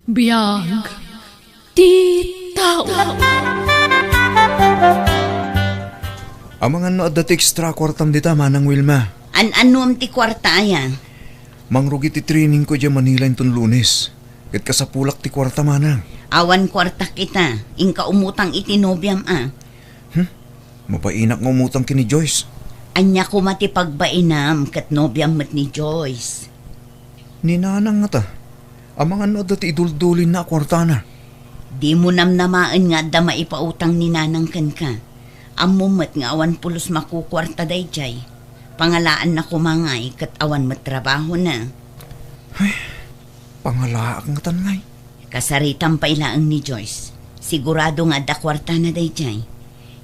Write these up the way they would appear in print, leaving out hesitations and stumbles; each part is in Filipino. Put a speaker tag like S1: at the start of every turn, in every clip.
S1: Biyag ti tao.
S2: Amang ano at dati extra kwartam dita manang Wilma.
S3: An-anuam ti kwarta yan.
S2: Mangrugi ti training ko dyan Manila itong Lunes. Kat kasapulak ti kwarta manang.
S3: Awan kwarta kita. Inka umutang iti nobyam
S2: Mapainak ng umutang kini Joyce.
S3: Anya ko mati pagbainam kat nobyam mat ni Joyce.
S2: Ninanang nga ta. Amang ano at dati iduldulin na kwarta na.
S3: Di mo namnamaan nga da maipautang ni nanang kan ka. Amumat nga awan pulos makukwarta dayjay. Pangalaan na kumangay kat awan matrabaho na.
S2: Pangalaak nga tanay.
S3: Kasaritan pa ilaang ni Joyce. Sigurado nga da kwarta na dayjay.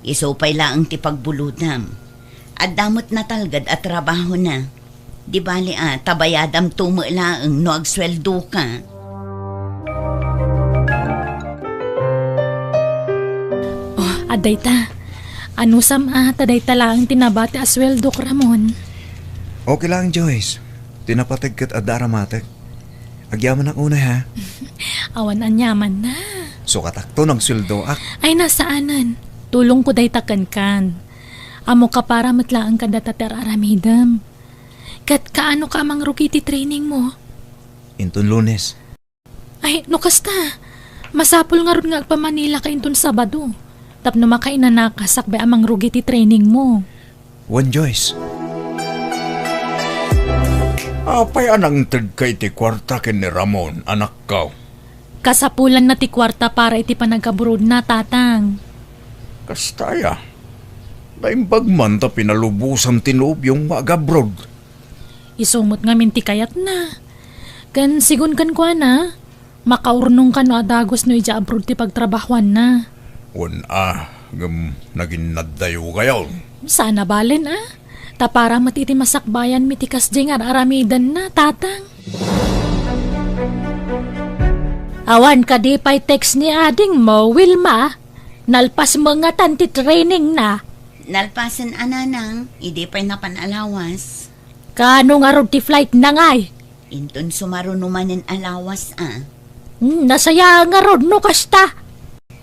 S3: Iso pa ilaang ti pagbuludam. At damot na talgad at trabaho na. Di bali tabayadam tumulaang no agsweldo ka.
S1: Aday ta. Ano sam taday ta lang tinabati asweldo ko Ramon.
S2: Okay lang Joyce. Tinapatag kat adaramatek. Agyaman ang una ha.
S1: Awan anyaman na.
S2: So katakto ng sweldo ak.
S1: Ay nasaanan. Tulong ko day takan-kan. Amo ka para matlaan ka datater aramidam. Kat kaano ka amang rukiti training mo?
S2: Inton Lunes.
S1: Ay, no kasta. Masapol nga ron nga pa Manila ka inton Sabado. Tapno makainanakas akbe amang rugiti training mo.
S2: One Joyce.
S4: Apay anang ted kay ti kwarta ken ni Ramon, anak kaw.
S1: Kasapulan na ti kwarta para iti panagkaburod na tatang.
S4: Kastaya. Daimbag man ta pinalubusam tinub yung magabrod.
S1: Isumot nga minti kayat na. Kan sigun kan kwa na. Makaurnong ka no adagos no ija abroad ti pagtrabahuan na.
S4: Naging naddayo kayo.
S1: Sana balen Ta para matiti masakbayan mitikas jengar aramidan na tatang. Awan ka di pa'y text ni ading mo, Wilma. Nalpas mo nga tanti training na.
S3: Nalpasan ananang, hindi pa'y napanalawas.
S1: Kano nga rod ti flight na ngay?
S3: Inton sumarunumanin alawas
S1: Nasaya nga rod no kasta.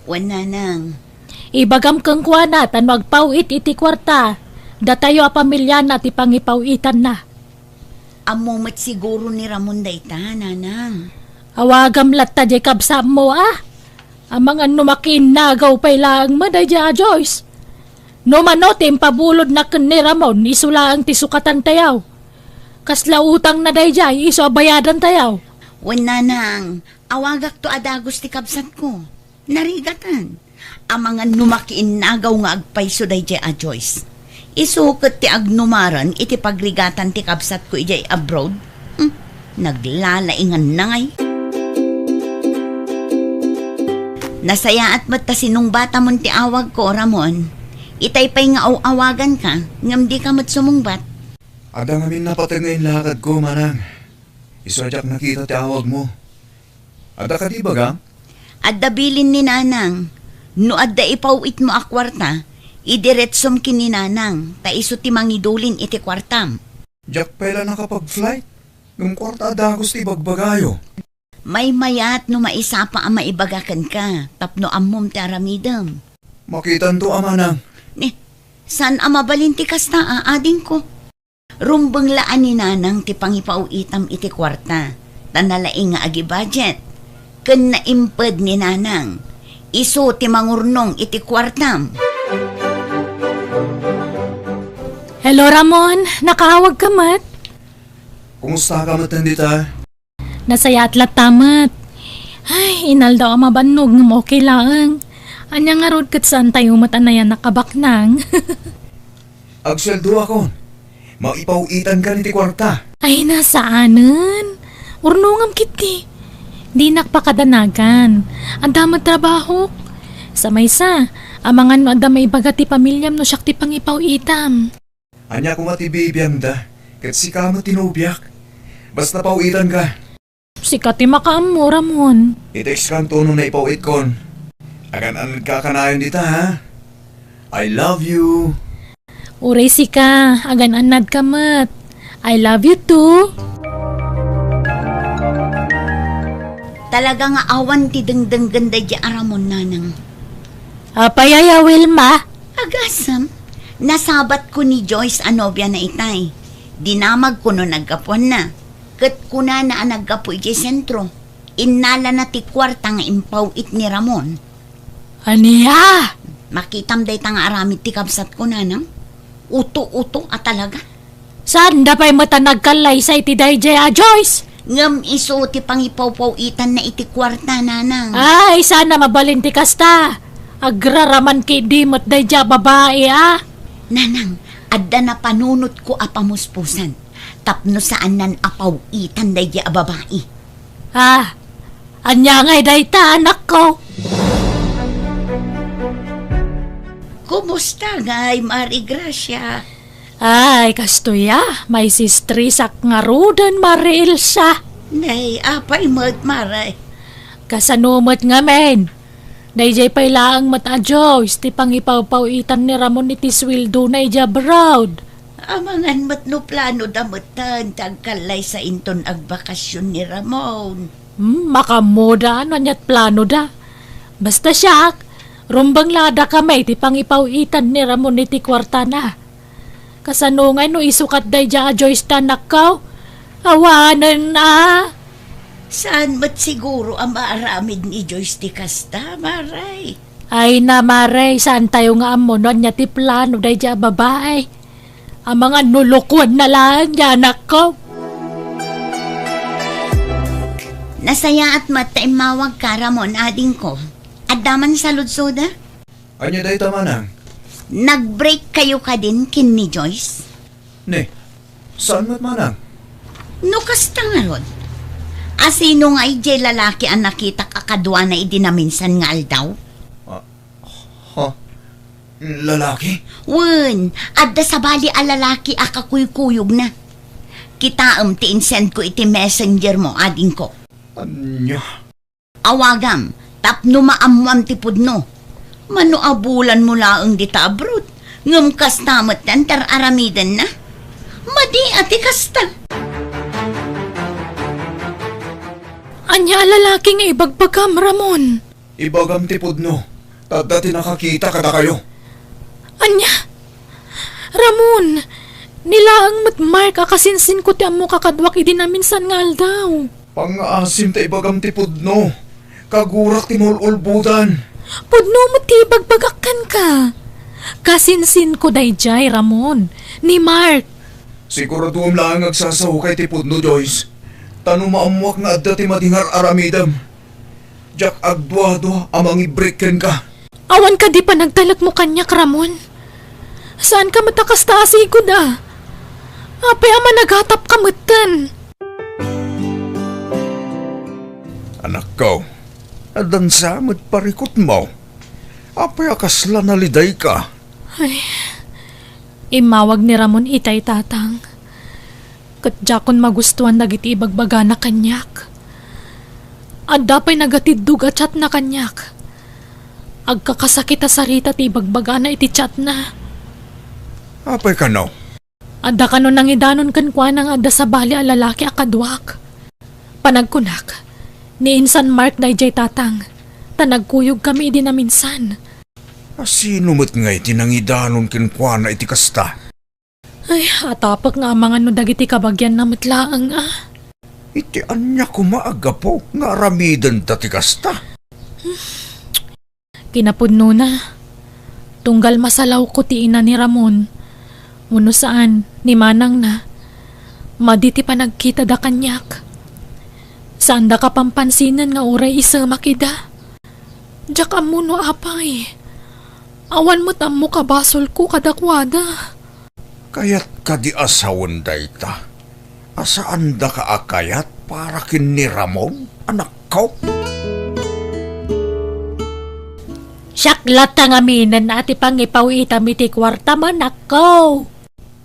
S3: Wan nanang.
S1: Ibagam kang kwa natan magpawit iti kwarta. Datayo a pamilya na ti pangipawitan na.
S3: Amumat siguro ni Ramon dayta, nanang.
S1: Awagam latta di kabsa mo Amang ano makinagaw pa ilang madadya Joyce. No manotim pabulod na ken ni Ramon isulaang ti sukatan tayaw. Kasla utang na dayjay iso abayadan tayaw.
S3: Wan nanang, awagak to adagos ti kabsat ko. Narigatan. Amangan numakiin nagaw nga agpayso dayjay Joyce. Isukot ti agnumaran iti pagrigatan ti kabsat ko ijay abroad. Naglalaingan na ngay. Nasaya at mata sinong bata mon ti awag ko, Ramon. Itay pa'y nga awagan ka, ngam di ka matsumungbat.
S2: Ada nga min napatay ngayon lakad ko manang. Isadyak nakita ti awag mo. Ada ka di ba gang?
S3: Adda bilin ni nanang. No adda ipawit mo akwarta, idiretsom kini nanang, ta iso ti mangidulin iti kwartam.
S2: Jack pala nakapag-flight. Ng kwarta adagos ti bagbagayo.
S3: May mayat no maisapa ang maibagakan ka, tapno ammom ti aramidam.
S2: Makitan to amanang.
S3: San amabalin ti kasta ading ko? Rumbang laan ni nanang ti pangipauitam iti kwarta, tanalaing nga agi budget. Ken naimped ni nanang, iso ti mangurnong iti kwartam.
S1: Hello Ramon, nakaawag ka mat?
S2: Kumusta ka matandita?
S1: Nasaya atlat tamat. Ay, inal daw ang mabanog ng okay lang. Anya nga rod kat saan tayo matanayan nakabaknang.
S2: Agsweldo ako. Maipawitan ka ni ti kwarta.
S1: Ay, nasaanan? Urnungam kiti. Di nakpakadanagan. Ang damag trabaho. Sa maysa, amangan no ada may baga ti pamilyam no siyak ti pangipawitam.
S2: Anya ko matibibiyang da. Kat si ka mo tinubyak. Basta pawitan ka.
S1: Sikat ti makaam mo, Ramon.
S2: I-text kang tono na ipawit kon. Agan-anad ka kanayon dita ha. I love you.
S1: Uray sika, agan anad ka mat. I love you too.
S3: Talaga nga awan ti dengdeng ganda di aramon nanang.
S1: Apayaya Wilma.
S3: Agasam, nasabat ko ni Joyce anobya na itay. Dinamag ko no nagkapuan na. Kat kuna na nagkapoy di sentro. Inala na ti kwarta nga impaw it ni Ramon.
S1: Aniya?
S3: Makitam day tang aramid ti kabsat ko nanang. Uto-uto at talaga.
S1: Saan da pa'y mata nagkalay sa iti dayjay Joyce?
S3: Ngam iso ti pangipaw-paw-itan na iti kwarta nanang.
S1: Ay, sana mabalinti kasta. Agraraman kay dimot dayjay babae
S3: Nanang, adda na panunot ko apamuspusan. Tapno saan nan apaw-itan dayjay a babae.
S1: Anya ngay dayta anak ko.
S3: Kumusta ngay, Mari Gracia?
S1: Ay, kastoya, may sistrisak nga rudan maril siya.
S3: Nay, apay mo't maray.
S1: Kasanumot nga men. Dayjay pa'y laang mata Joyce, ti pangipaw-pawitan ni Ramon iti swildo na ija broad.
S3: Amangan mo't no plano damutan, tagkalay sa inton agbakasyon ni Ramon.
S1: Makamoda, ano niya't plano da. Basta siya, rumbang lada kami, ti pangipawitan ni Ramon iti kwarta na. Kasanungay no isukat dayjay Joyce tanak ko. Awanan na.
S3: Saan mo't siguro ang maaramid ni Joyce di kasta, maray?
S1: Ay na maray, saan tayo nga amonon niya ti plano dayjay babae. Ang mga nulukwan na lang niya anak ko.
S3: Nasaya at mataimawag ka, Ramon, ading ko. Adaman sa lutsoda?
S2: Anya day tamanang?
S3: Nag-break kayo ka din kin ni Joyce?
S2: Ne, saan mat manang?
S3: No kasta nga ron. Asino nga ije lalaki ang nakita kakadwa na idinaminsan nga aldaw?
S2: Lalaki?
S3: Wen, adda sa bali a lalaki akakuykuyog na. Kitaam ti insend ko iti messenger mo, ading ko.
S2: Anya?
S3: Awagam, tapno maamuam ti pudno. Mano abulan mo laang di tabrot. Ngam kastamat tan tar aramidan na. Madi ati kasta.
S1: Anya lalaki nga ibagbagam, Ramon.
S2: Ibagam tipod no. Dati nakakita kada kayo.
S1: Anya? Ramon, nilaang matmark akasinsin ko ti amo kakadwak idinaminsan nga aldaw.
S2: Pang-asim ta ibagam tipod no. Kagurak ti mululbudan.
S1: Pudno mo ti bagbagakan ka. Kasinsin ko dayjay, Ramon, ni Mark.
S2: Siguraduam lang agsasaw kay tipod no, Joyce. Tano maamuak nga adda ti madingar aramidam. Jak agdwa-dwa amang ibrekken ka.
S1: Awan ka di pa nagtalag mo kanyak, Ramon. Saan ka matakas taasigod Apay ama naghatap ka matan.
S4: Anak ko, adan samot parikot mo. Apay akasla naliday ka.
S1: Imawag ni Ramon itay tatang. Katjakon magustuhan nagiti ibagbaga na kanyak. Adda pa'y nagatidug at chat na kanyak. Agkakasakit a sarita ti ibagbaga na iti chat na.
S4: Apay ka no?
S1: Adda ka no nang idanon kan kwa nang adda sa bali a lalaki akadwak. Panagkunak, ni Insan Mark dayjay tatang. Tanagkuyog kami di na minsan.
S4: Sino mo't ngay tinangidanon kinkwana iti kasta?
S1: Ay, atapak nga mga no dagiti kabagyan na matlaang
S4: Iti anya kumaaga po nga ramidan dati kasta.
S1: Kinapudno na. Tunggal masalaw ko ti ina ni Ramon. Muno saan, ni Manang na. Maditi pa nagkita da kanyak. Saan da ka pampansinan nga uray isa makida? Diyak amuno apay. Awan mo't ammo kabasol ko kadakwada.
S4: Kayat ka di asawan dayta. Asaan da ka akayat para kin ni Ramon, anak ko?
S1: Syaklat ang aminan na ati pangipawita miti kwarta man ako.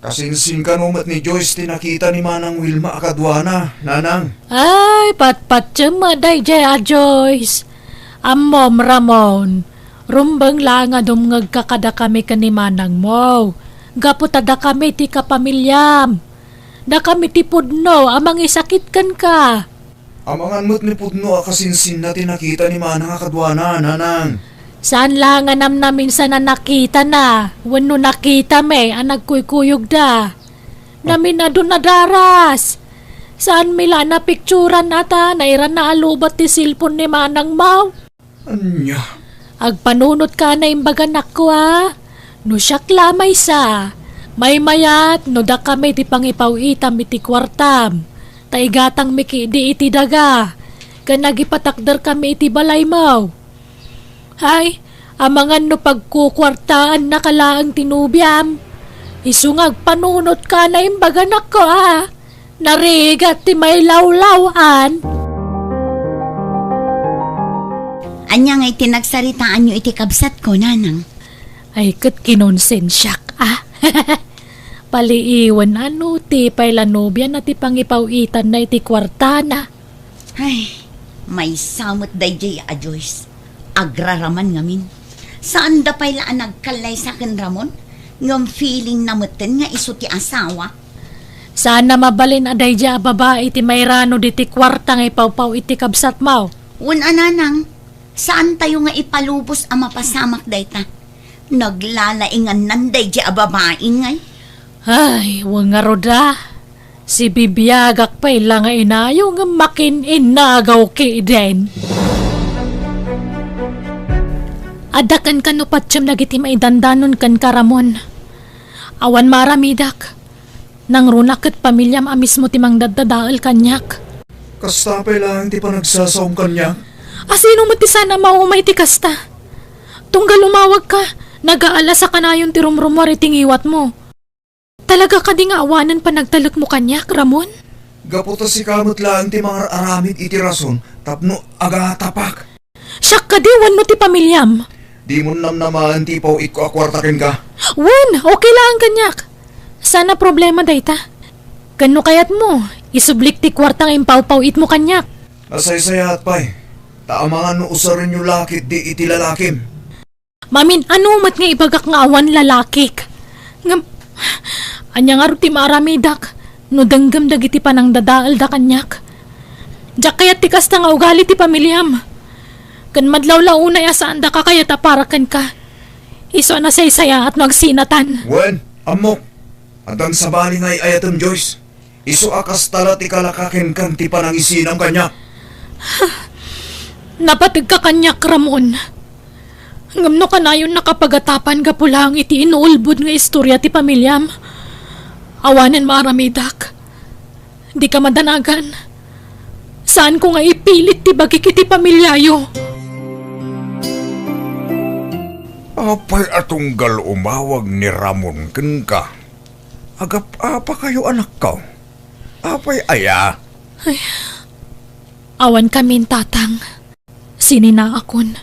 S2: Kasinsin ka numat ni Joyce tinakita ni Manang Wilma akadwana, nanang.
S1: Ay, patpat maday jaya Joyce. Amom Ramon, rumbang lang nga dumngag kakada kami kanimanang mo. Gaputada kami ti kapamilyam. Da kami ti pudno amang isakit kan ka.
S2: Amangan mo't ni Pudno akasinsin na tinakita ni Manang akadwana, nanang.
S1: Saan lang nga namin sa nakita na? Wano nakita may ang nagkuykuyog da. Namin na doon nadaras. Saan mila na picturan nata na iran na alubat ti silpon ni Manang Mau?
S2: Anya?
S1: Agpanunot ka na imbagan ako ha. No siyak lamay sa. May mayat no da kami ti pangipaw itam iti kwartam. Taigatang miki di iti daga. Kan nagipatakdar kami iti balay Mau. Hay, amangan no pagkukwartaan na kalaang tinubyam. Isungag panunot ka na imbagan ako ha. Narigat ti may lawlawan.
S3: Anya nga'y tinagsaritaan nyo iti kabsat ko, nanang.
S1: Ay kat kinonsensyak ah. Paliiwan ano ti pailanobya na ti pangipawitan na iti kwartana.
S3: Ay, may samot dayjay a Joyce. Agraraman ngamin. Saan da pailaan nagkalay sa akin, Ramon? Ngam feeling na meten nga iso ti asawa.
S1: Sana mabalin aday dya babae ti mayrano di ti kwarta nga ipawpaw iti kabsat Mau.
S3: Ananang, saan tayo nga ipalubos ang mapasamak dayta? Naglalaingan nanday di a babae ngay.
S1: Ay, wang nga roda. Si bibiyagak pa ilang nga inayo nga makin inagaw ki den. Adakan ka no patsyam nagiti maidandanon kan karamon. Awan maramidak. Nang runak at pamilyam amis mo timang dadadaal kanyak.
S2: Kastapay lang ti panagsasaom kanya.
S1: Asino mo ti sana maumay ti kasta? Tunggal lumawag ka, nagaala sa kanayon ti rumrumwar itingiwat mo. Talaga ka di nga awanan pa nagtalak mo kanyak, Ramon?
S2: Gaputa si kamot lang ti mga aramid iti rason, tapno agatapak.
S1: Siyak ka di, wan mo ti pamilyam.
S2: Di mo namnamaan ti paw iko akwartakin ka.
S1: Wan, okay lang kanyak. Sana problema dayta. Kano kayat mo, isublik ti kwartang impaw-pawit mo kanyak.
S2: Nasaysayat pa'y. Taamangan no usarin yung lakit di iti lalakim.
S1: Mamin, ano mat nga ibagak nga awan lalakik? Ngam, anya nga ruti maaramidak, no danggam dagiti panang dadaal da kanyak. Diyak kayat ti kasta nga ugali ti pamilyam. Kan madlaw-law unay asaan da ka kayat aparakan ka. Iso na saysaya at magsinatan.
S2: Wen, amok. Adang sabali nga'y ayatem Joyce. Iso akas tala ti kalakakin kan ti panangisinam kanya.
S1: Napatag ka kanyak, Ramon. Ngamno ka na yun nakapagatapan ka pulang iti inuulbud nga istorya ti pamilyam. Awanan maaramidak. Di ka madanagan. Saan ko nga ipilit ti bagik iti pamilyayo?
S4: Apay atunggal umawag ni Ramon ken ka. Agap apa kayo anak ko? Apay aya?
S1: Awan kamin tatang. Sinina akon.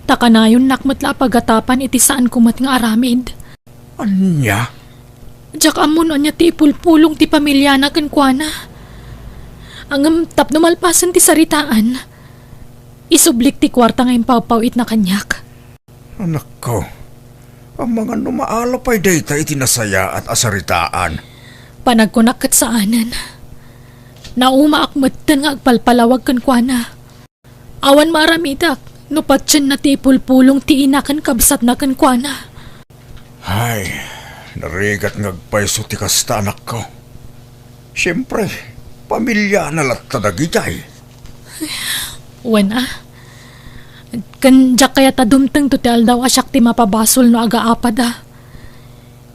S1: Takanayon nakmatla pagatapan iti saan kumat nga aramid.
S4: Anya?
S1: Diyak amon anya ti ipulpulong ti pamilya na kenkwana. Ang tap numalpasan ti saritaan. Isublik ti kwarta nga impawpawit na kanyak.
S4: Anak ko, ang mga numaalapay dayta itinasaya at asaritaan.
S1: Panagkunak kat saanan. Naumaakmatan nga agpalpalawag kenkwana. Awan maramidak, no patsyan na ti ipulpulong ti inakan kabsat na kenkwana.
S4: Ay, narigat ngagpaiso ti kasta anak ko. Siyempre, pamilya na latadagitay.
S1: Wana, kanjak kaya tadumteng to ti aldaw asyak ti mapabasol no agaapad ah.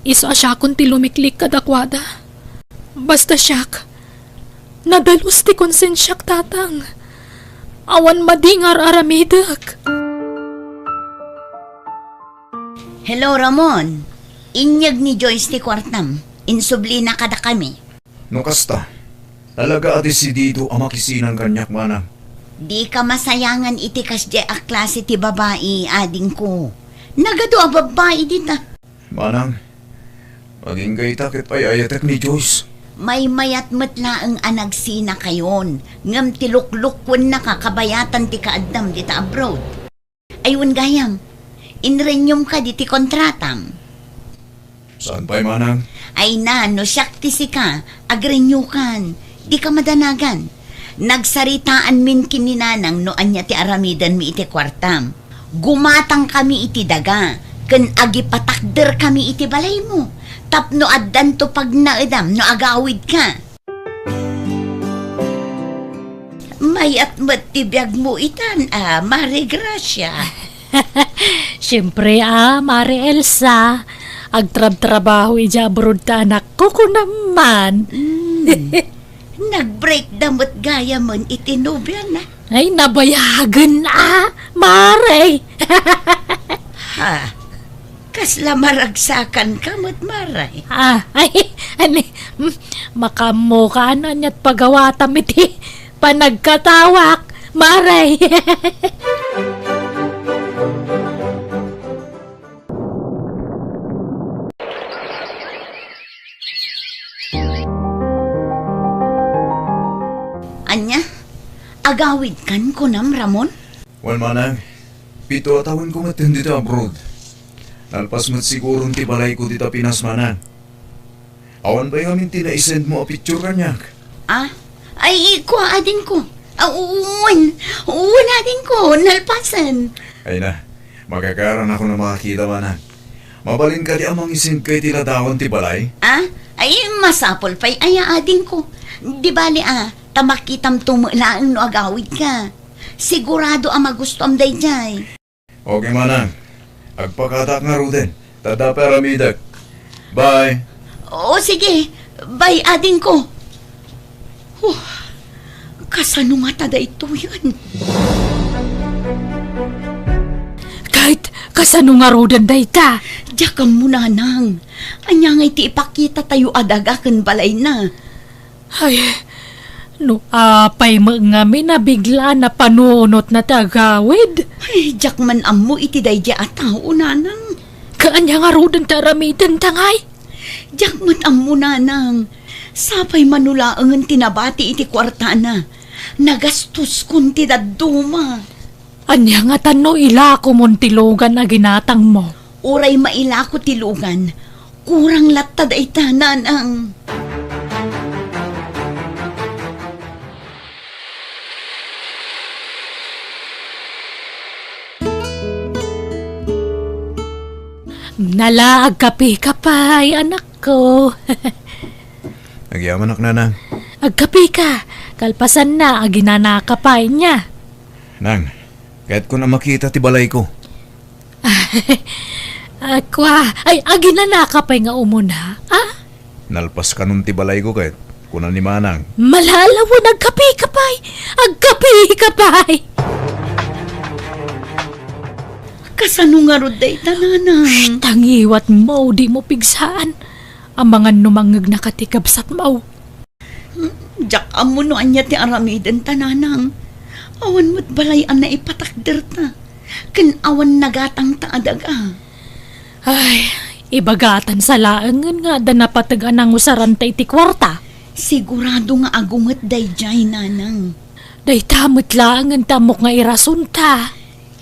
S1: Iso asyakon ti lumiklik kadakwada. Basta syak, nadalus ti konsensyak tatang. Awan madingar aramidak.
S3: Hello, Ramon. Inyag ni Joyce ti kwartam. Insubli na kada kami.
S2: No kasta, talaga ati si Dito ang makisinan kanyak manang.
S3: Di ka masayangan iti kasje a klase ti babae, ading ko. Nagado a babae dita.
S2: Manang, maging gay takit ay ayatek ni Joyce.
S3: May mayat matla ang anagsina kayon. Ngam tiluklukwan na kakabayatan ti kaadam dita abroad. Ayun gayam, inrenyum ka di ti kontratam.
S2: Saan pa'y manang?
S3: Ay na, no siyak ti si ka, agrenyukan. Di ka madanagan. Nagsaritaan min kininanang no anya ti aramidan mi iti kwartam. Gumatang kami iti daga, ken agipatakder kami iti balay mo. Tapno addan to pag naedam no agawid ka. Mayat met ti biyag mo itan, Mari Gracia.
S1: Siyempre Mari Elsa, agtrab-trabaho ija abroad ta anak ko naman.
S3: Nag-break damot gaya mon iti nobya na.
S1: Ay, nabayagan Mare.
S3: Ha? Kasla maragsakan ka mo't Maray.
S1: Makamo ka niya't pagawatam iti panagkatawak, Mare.
S3: Anya? Agawid kan kunam, Ramon?
S2: Wan manang, pito atawan ko matin dito abroad. Nalpas mat siguro ti balay ko dito Pinas manang. Awan ba yung tina-isend mo a picture kanyak?
S3: Ay, kuha din ko. Uwan din ko, nalpasan.
S2: Ay na, magkakaroon ako na makakita manang. Mabalin ka di amang isend kay tiladawan ti balay?
S3: Ay, masapol pa'y aya adin ko. Di bali tamakitam tumulaan no agawid ka. Sigurado magusto am dayjay.
S2: Okay manang, agpakatak nga ruden. Tada peramidag. Bye.
S3: Oo, sige. Bye, adin ko. Kasano nga tada ito yan?
S1: Kahit kasano nga rodan dayta.
S3: Diyakam mo na nang. Anya nga iti ipakita tayo adagakan balay na.
S1: Ay, no apay mo nga minabigla na panunot na tagawid.
S3: Ay, diyak man amo iti dayja at tao nanang.
S1: Kaanya nga rodan taramidan tangay.
S3: Diyak man amo nanang. Sapay manulaangan tinabati iti kwarta na. Nagastos kun ti daduma.
S1: Anya nga tano ilako mong tilugan na ginatang mo.
S3: Uray mailako tilugan. Kurang latad ay tanan ang...
S1: Nalaag kape kapay, anak ko.
S2: Nagyaman ak nanang.
S1: Agkape ka, kalpasan na, aginana kapay niya.
S2: Nang, kahit ko na makita ti balay ko.
S1: Ay, aginana kapay nga umuna.
S2: Nalpas ka nun ti balay ko kahit kunan ni manang.
S1: Malalaw nagkape kapay, agkape kapay.
S3: Kasano nga rod day tananang?
S1: Tangiwat mo, di mo pigsaan. Ang mga numangag na katikabsat mo.
S3: Diyak amo no anya ti aramidan tananang. Awan mo't balayan na ipatakder ta. Ken awan nagatang taadaga.
S1: Ay, ibagatan sa laangan nga da napatagan ang usarantay ti kwarta.
S3: Sigurado nga agunget dayjay nanang.
S1: Day tamot laangan tamok nga irasunta.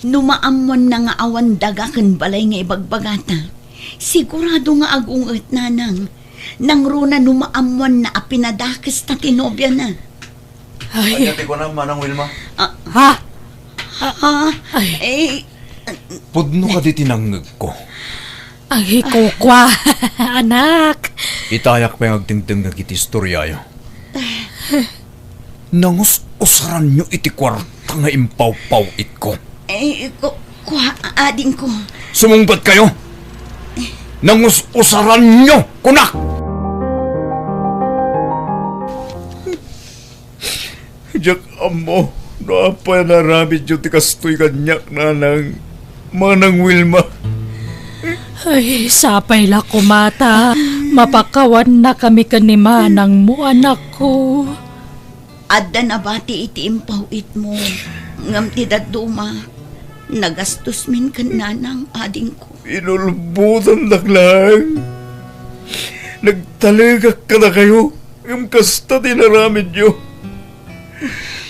S3: Numaamon na nga awan daga ken balay nga ibagbagata. Sigurado nga agunget nanang. Nang runa numaamon na apinadakes ta tinobya na.
S1: Ay,
S2: Ayati ko na manang Wilma.
S1: ha?
S3: Ay,
S2: Pudno ka di tinanggag ko.
S1: Ay, kukwa, anak.
S2: Itayak pa yung agtingting nga kiti istoryayo. Nangus-usaran nyo iti kwarta nga impaw-paw it ko.
S3: kuha ading ko.
S2: Sumungbat kayo! Nangus-usaran nyo, kunak! Diyak amo, naapay naramid yung tikastoy kanyak nanang manang Wilma.
S1: Ay, sapay la kumata. Mapakawan na kami kanimanang mo, anak ko.
S3: Adda na bati iti impawit mo. Ngam ti daduma. Nagastos min kan nanang ading ko.
S2: Inulbutan lang. Nagtaligak ka na kayo. Yung kasta dinaramid nyo.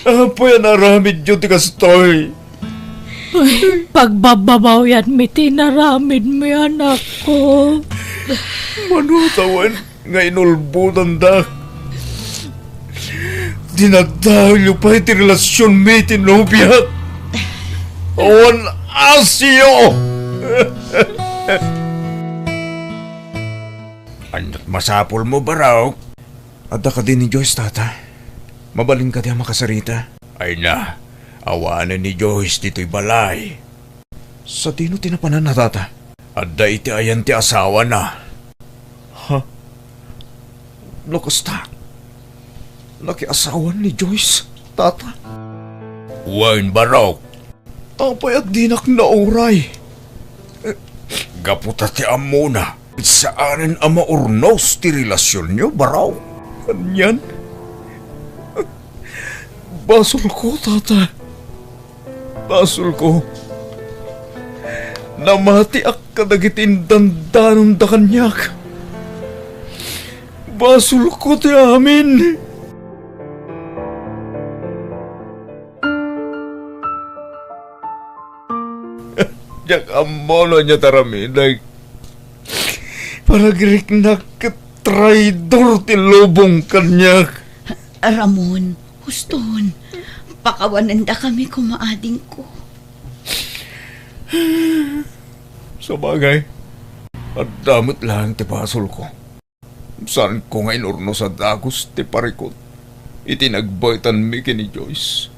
S2: Apoy naramid nyo tikastoy.
S1: Pagbababaw yan, may tinaramid mo, anak ko.
S2: Manutawan nga inulbutan dak.
S4: Dinadahil pa iti relasyon mi iti nobya. Awan asyo! Anat masapol mo ba raw?
S2: Adda ka din ni Joyce, tata. Mabalin ka diya makasarita.
S4: Ay na, awanan ni Joyce dito'y balay.
S2: Sa tino tinapanan na, tata?
S4: Adda iti ayan ti asawa na.
S2: Lokosta. Nakiasawan ni Joyce, tata.
S4: Wain ba raw?
S2: Apay at dinak na oray.
S4: Gaputa ti amo na. Saanin ang maurnos ti relasyon nyo ba raw?
S2: Kanyan? Basol ko, tata. Basol ko. Namati ak kadagitin dandanon da kanyak. Basol ko ti amin. Jak amono niya taraminag. Paragirik na traidor ti lubong kanyak.
S3: Ramon, huston. Pakawanan da kami kumaading ko.
S2: Sa bagay, at damot lang ti pasol ko. Saan ko nga inurno sa dagos ti parikot. Itinagbaytan mi kini Joyce.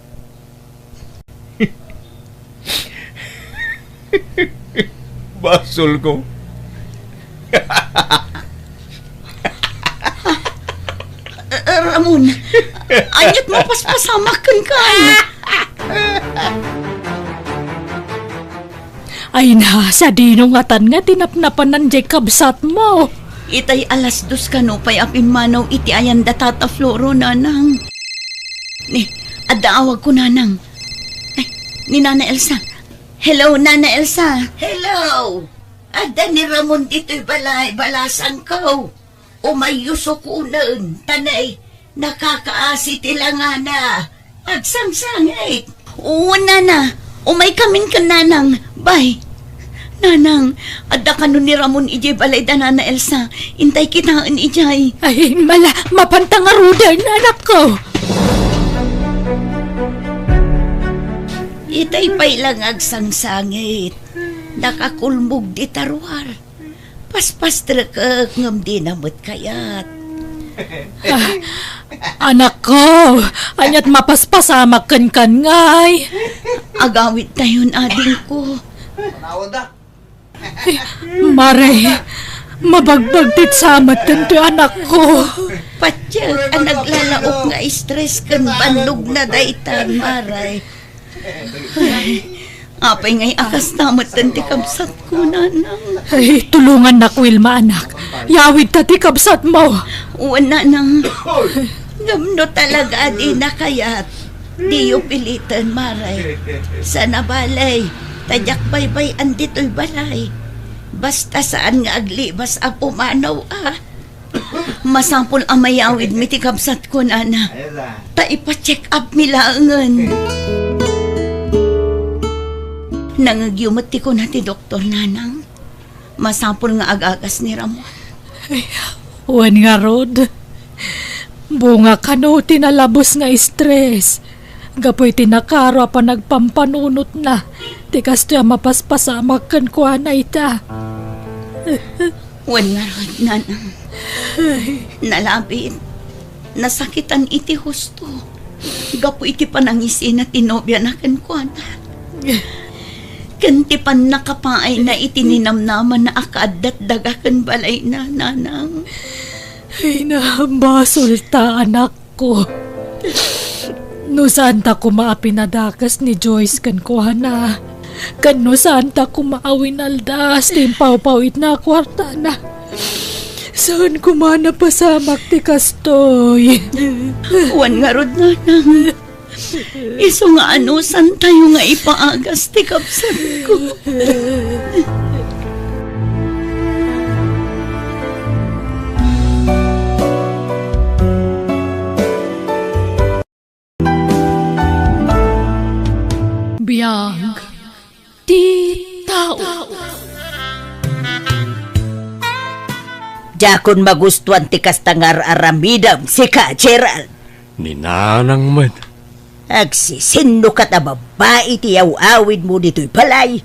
S2: Basol ko.
S3: Ramon, anyat mo paspasamakan ka.
S1: Ay na, sa dinungatan nga tinapnapan ng Jacob sat mo.
S3: Itay alas 2 ka no, pay apin manaw iti ayan da tata Floro, nanang. Ni, adaawag ko, nanang. Ay, ni Nana Elsa. Hello, Nana Elsa. Hello. Ada ni Ramon dito'y balay, balasan ko. Umayuso ko unan, tanay, nakakaasi tilangana. Agsangsangay. Oo, Nana. Umay kamin ka, nanang. Bye. Nanang, ada ka nun ni Ramon ijay balay da, Nana Elsa. Intay kitaan ijay.
S1: Ay, mapantang arudan, anak ko.
S3: Itay pa'y lang agsangsangit. Nakakulmog di tarwar. Paspas trakak ngam di namot kayat.
S1: Anak ko, anyat mapaspasama kan ngay.
S3: Agawit na yun, ading ko.
S1: Mare, mabagbagtit samat kan to anak ko.
S3: Patyag ang naglalaok nga stress kan bandog na daitan, maray. Ay, apay nga'y akas namat tan ti kabsat ko, nanang.
S1: Ay, tulungan na ko, Wilma, anak. Yawid ta ti kabsat mo.
S3: Uwan, nanang. Gamno talaga di na kayat. Di yu pilitan, maray. Sana balay. Tadyak baybay andito'y balay. Basta saan nga aglibas a pumanaw, Masampol ang mayawid mi ti kabsat ko, nana. Ta ipa-check up milangan. Nangagyumot ti ko na ti doktor, nanang. Masampol nga agagas ni Ramon.
S1: Wan nga, Rod. Bunga ka no, tinalabos nga stress. Gapoy tinakaro pa nagpampanunot na. Tikas tiya mapaspasamakan ko na ita.
S3: Wan nga, Rod, nanang. Nalabit. Nasakitan iti husto. Gapoy iti panangisi na tinobya na kankwana. Kanti pan nakapaay na itininamnaman na akadat dagakan balay na, nanang.
S1: Ay na, basol ta, anak ko. No saan ta kumaapinadakas ni Joyce kan kuhana. Kan no saan ta kumaawin aldas, timpaw-pawit na kwarta na. Saan kumana pasamak ti kastoy?
S3: Wan nga, Rod, nanang. Iso nga anusan tayo nga ipaagas ti kapsat ko.
S1: Biyag ti tao.
S3: Jakon magustuhan ti kastangar aramidam si Ka Gerald.
S5: Ni nanang mat.
S3: Agsisindo ka ta babae ti awid mo dito'y palay.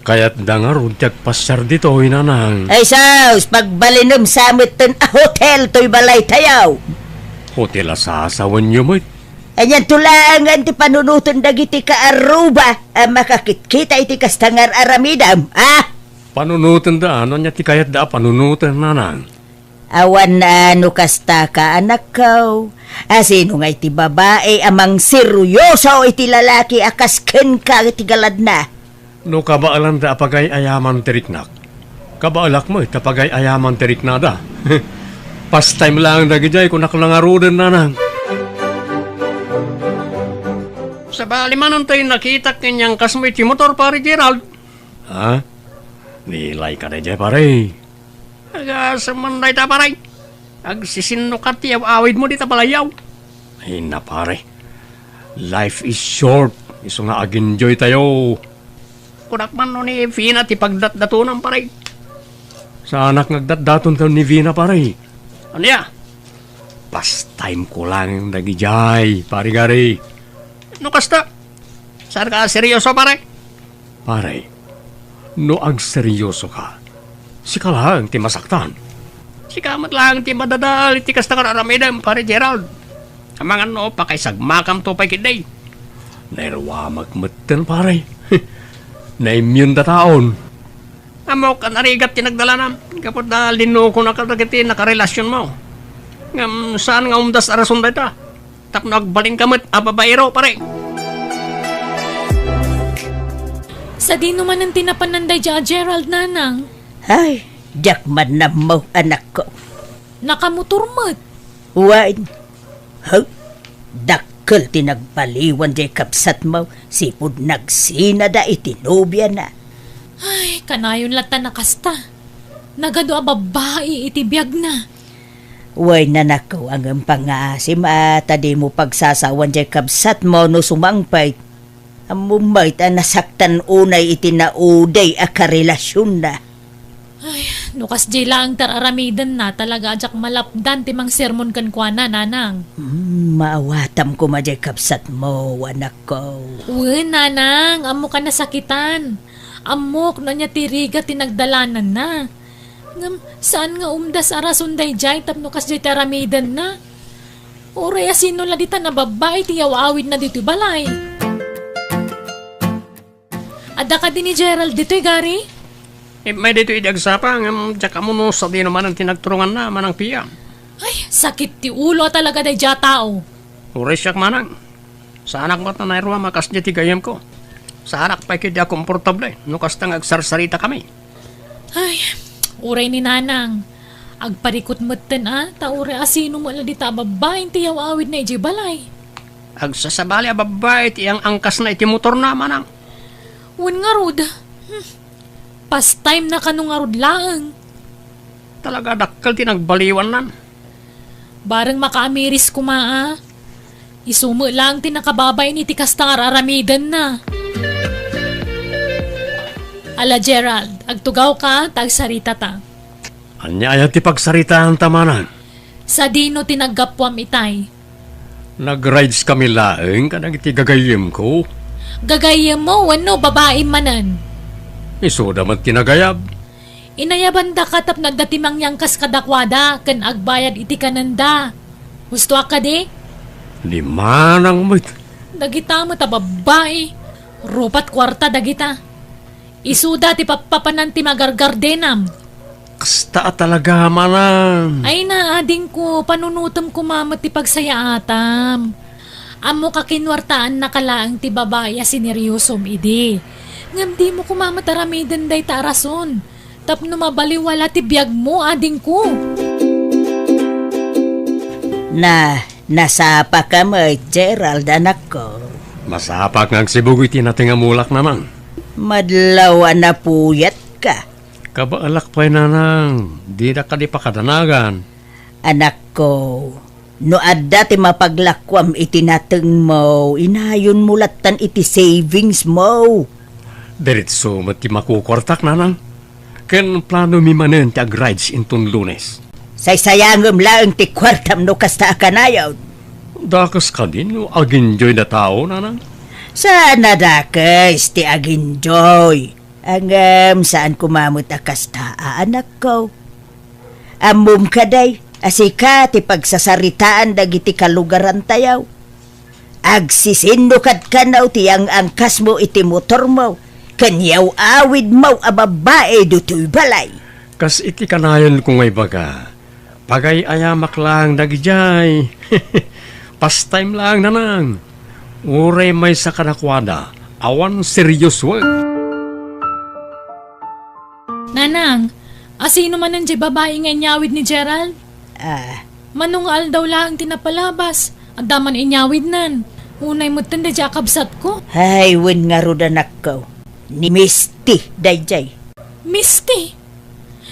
S5: Kaya't dangarod tiyag pasyar dito, nanang.
S3: Ay saus, pagbalinom samit ten a hotel to'y balay tayaw.
S5: Hotel asasawan niyo, mat.
S3: Anyan tulangan ti panunutan dagiti ka Aruba, makakit-kita iti kastangar aramidam,
S5: Panunutan da, ano niya ti kayat da panunutan, nanang.
S3: Awan na ano kasta ka anak ko. Sino nga iti babae amang seryoso iti lalaki akas ken ka iti galad na.
S5: No kabaalan da apagay ayaman teriknak. Kabaalak mo, tapagay ayaman terikna da. Pastime lang da gijay kung nakalangarudan, nanang. Sa bali manon tayo nakita kanyang kasmoy ti motor, pare Gerald. Ha? Nilay ka na dyan, pare. Agasamanday ta, pare. Agsisino ka ti awid mo di ta palayaw. Ay na, pare. Life is short. Iso nga ag-enjoy tayo. Kunak man no ni Vina ti pagdatdatunan, pare. Sa anak nagdatdaton ka ni Vina, pare. Ano ya? Pastime ko lang nagijay, pare gari. No kasta? Saan ka seryoso, pare? Pare, no ag seryoso ka, sika lang ti masaktan. Sikamat lang ti madadal, ti kasta ka raramidam, pare Gerald. Amangan no, pakaisagmakam to pa kiday. Nairwamag matan, pare. Na-immune da taon. Amo ka narigat ti nagdala na, kapot na lino ko nakadagiti nakarelasyon mo. Ngam, saan nga umdas arason da ita? Tap nagbalin kamot, ababayro, pare.
S1: Sa di naman ang tinapananday dya, Gerald, nanang.
S3: Ay, jak man na mo anak ko.
S1: Nakamotor mat.
S3: Wain. Dakkel tinagpaliwan di kapsat mo. Sipod nagsinada itinobya na.
S1: Ay, kanayon lata nakasta. Nagado a babae itibiyag na.
S3: Way na nako ang pangaasim at di mo pagsasawan di kapsat mo no sumangpay. Amumay ta nasaktan unay itinauday a karelasyon na.
S1: Ay, nukas di lang tararamidan na talaga ajak malapdan timang sermon kan kwa na, nanang.
S3: Maawatam ko ma di kapsat mo, anak ko.
S1: Uy, nanang, amo ka nasakitan. Amok na niya tiriga tinagdalanan na. Ngam, saan nga umdas arasunday jay tapno kas jay taramidan na? Oray asino la dita na babae tiyaw awid na dito balay. Ada ka din ni Gerald dito'y gari?
S5: May dito idagsapa, ngam, tsaka mo no sa di naman ang tinagturungan na manang piya.
S1: Ay, sakit ti ulo talaga day dya tao.
S5: Uray siyak manang. Sa anak mo na nairwa makas niya ti gayam ko. Sa anak pa kaya komportable, nukas tang agsarsarita kami.
S1: Ay, uray ni nanang. Agparikot matan tauray asino mo la dita babaeng tiyaw awid na iji balay.
S5: Agsasabali a babae ti ang angkas na iti motor na manang.
S1: Wan nga rod. Pastime na kanong nga rod laang.
S5: Talaga dakkel ti nagbaliwan nan.
S1: Barang makaamiris kumaa. Isumo lang ti nakababay ni ti kastar aramidan na. Ala Gerald, agtugaw ka, tagsarita ta.
S5: Anya ayaw ti pagsaritahan tamanan.
S1: Sa dino tinaggapwam itay.
S5: Nag-rides kami laeng kanang iti gagayim ko.
S1: Gagayam mo, wano, babae manan.
S5: Isoda man tinagayab.
S1: Inayaban da katap na datimang yang kas kadakwada, kan agbayad iti kananda. Gusto ka di?
S5: Lima nang mit.
S1: Dagita mo ta babae. Rupat kwarta dagita. Isuda ti papapanan ti magargardenam.
S5: Kasta talaga manang.
S1: Ay na, ading ko, panunutom ko mama ti pagsayaatam. Amo kakinwartaan na kalaang ti babaya sineryosom idi. Ngam di mo kumama taramidan day tarason. Tapno mabaliwala ti biyag mo, ading ko.
S3: Nasapa ka mo, Gerald, anak ko.
S5: Masapak ng sibug iti nating amulak naman.
S3: Madlaw na puyat ka.
S5: Kabaalak pa'y nanang. Di na ka di pakadanagan.
S3: Anak ko, no adda ti mapaglakwam iti nateng mo, inayon mulatan iti savings mo.
S5: Diretso mati makukwartak nanang. Ken plano mi manen ti ag-rides intong Lunes.
S3: Say sayangem lang ti kwartam no kasta kanayaw.
S5: Dakas ka din, no? Aginjoy na tao, nanang.
S6: Sana dakas ti aginjoy. Saan kumamot akas taa, anak ko. Amom ka day, asika ti pagsasaritaan dagiti kalugaran tayaw. Agsisindukat ka naw ti ang angkas mo iti motor mo. Kanyaw awid mo ababae dutoy balay.
S5: Kas iti kanayon kung may baga. Pagay ayamak lang dagijay. Pastime lang, nanang. Uray may sa kanakwada. Awan serious work.
S1: Nanang, asino man ang babae nga inyawid ni Gerald? Manungal daw lang tinapalabas. At daman inyawid nan. Unay mo tanda dya kabsat ko.
S6: Ay, wen nga ro anak ko. Ni Misty, dayjay.
S1: Misty.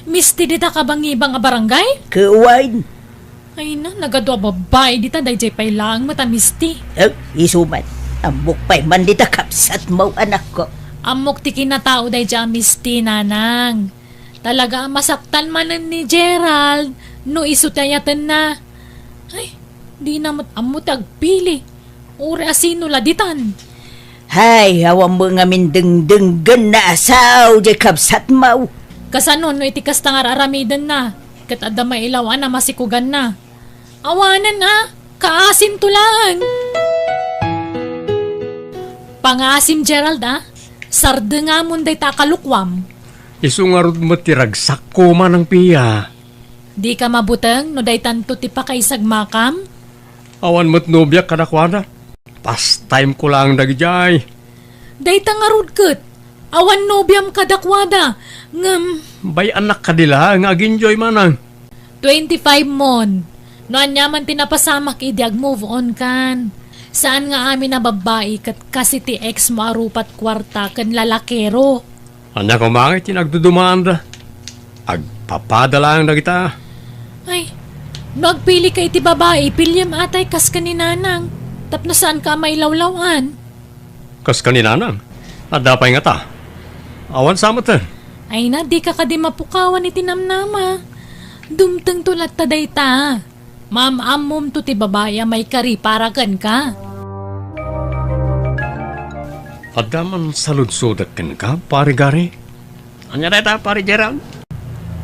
S1: Misty dita ka bang ibang barangay?
S6: Kuwain.
S1: Ay na, nagadwa babae dita dayjay pay lang mata Misty.
S6: Isuman. Ambok pa'y mandita kapsat mo, anak ko.
S1: Amok ti kinatao dayjay Misty, nanang. Talaga masaktan manan ni Gerald. No isutayatan na. Ay, di na amot agpili. Uri asino laditan.
S6: Hay, awang mga mindeng-denggan na asaw, di kapsat mo.
S1: Kasanon no itikas tangar aramidan na. Kat adda mailawan na masikugan na. Awanan na. Kaasim tulaan. Pangasim Gerald Sarde nga mun day takalukwam.
S5: Isungarod mo tiragsak ko man ang piya.
S1: Di ka mabuteng no day tanto ti pakaisag makam.
S5: Awan mo't nobyak kanakwada. Pastime ko lang dagijay.
S1: Day tangarod ket. Awan nobyam kadakwada. Ngam,
S5: Bay anak ka nila nga aginjoy manang.
S1: 25 mon. No anya man tinapasamak idiag move on kan. Saan nga amin na babae kat kasi ti ex mo arupat kwarta kan lalakero.
S5: Anya ko mangit tinagdudumaan da. Agpapadala ang dagita.
S1: Ay, nagpili ka iti babae, pilyam atay kas kaninanang. Tapno saan ka may lawlawan?
S5: Kas kaninanang. Adapay nga ta. Awan samot
S1: Ay na, di ka kadi mapukawan iti namnama. Dumteng tulat taday ta. Ma'am-amom to ti babae may kariparagan ka.
S5: Adaman saludsodak ken ka, pare gari. Anya deta, pare Gerald?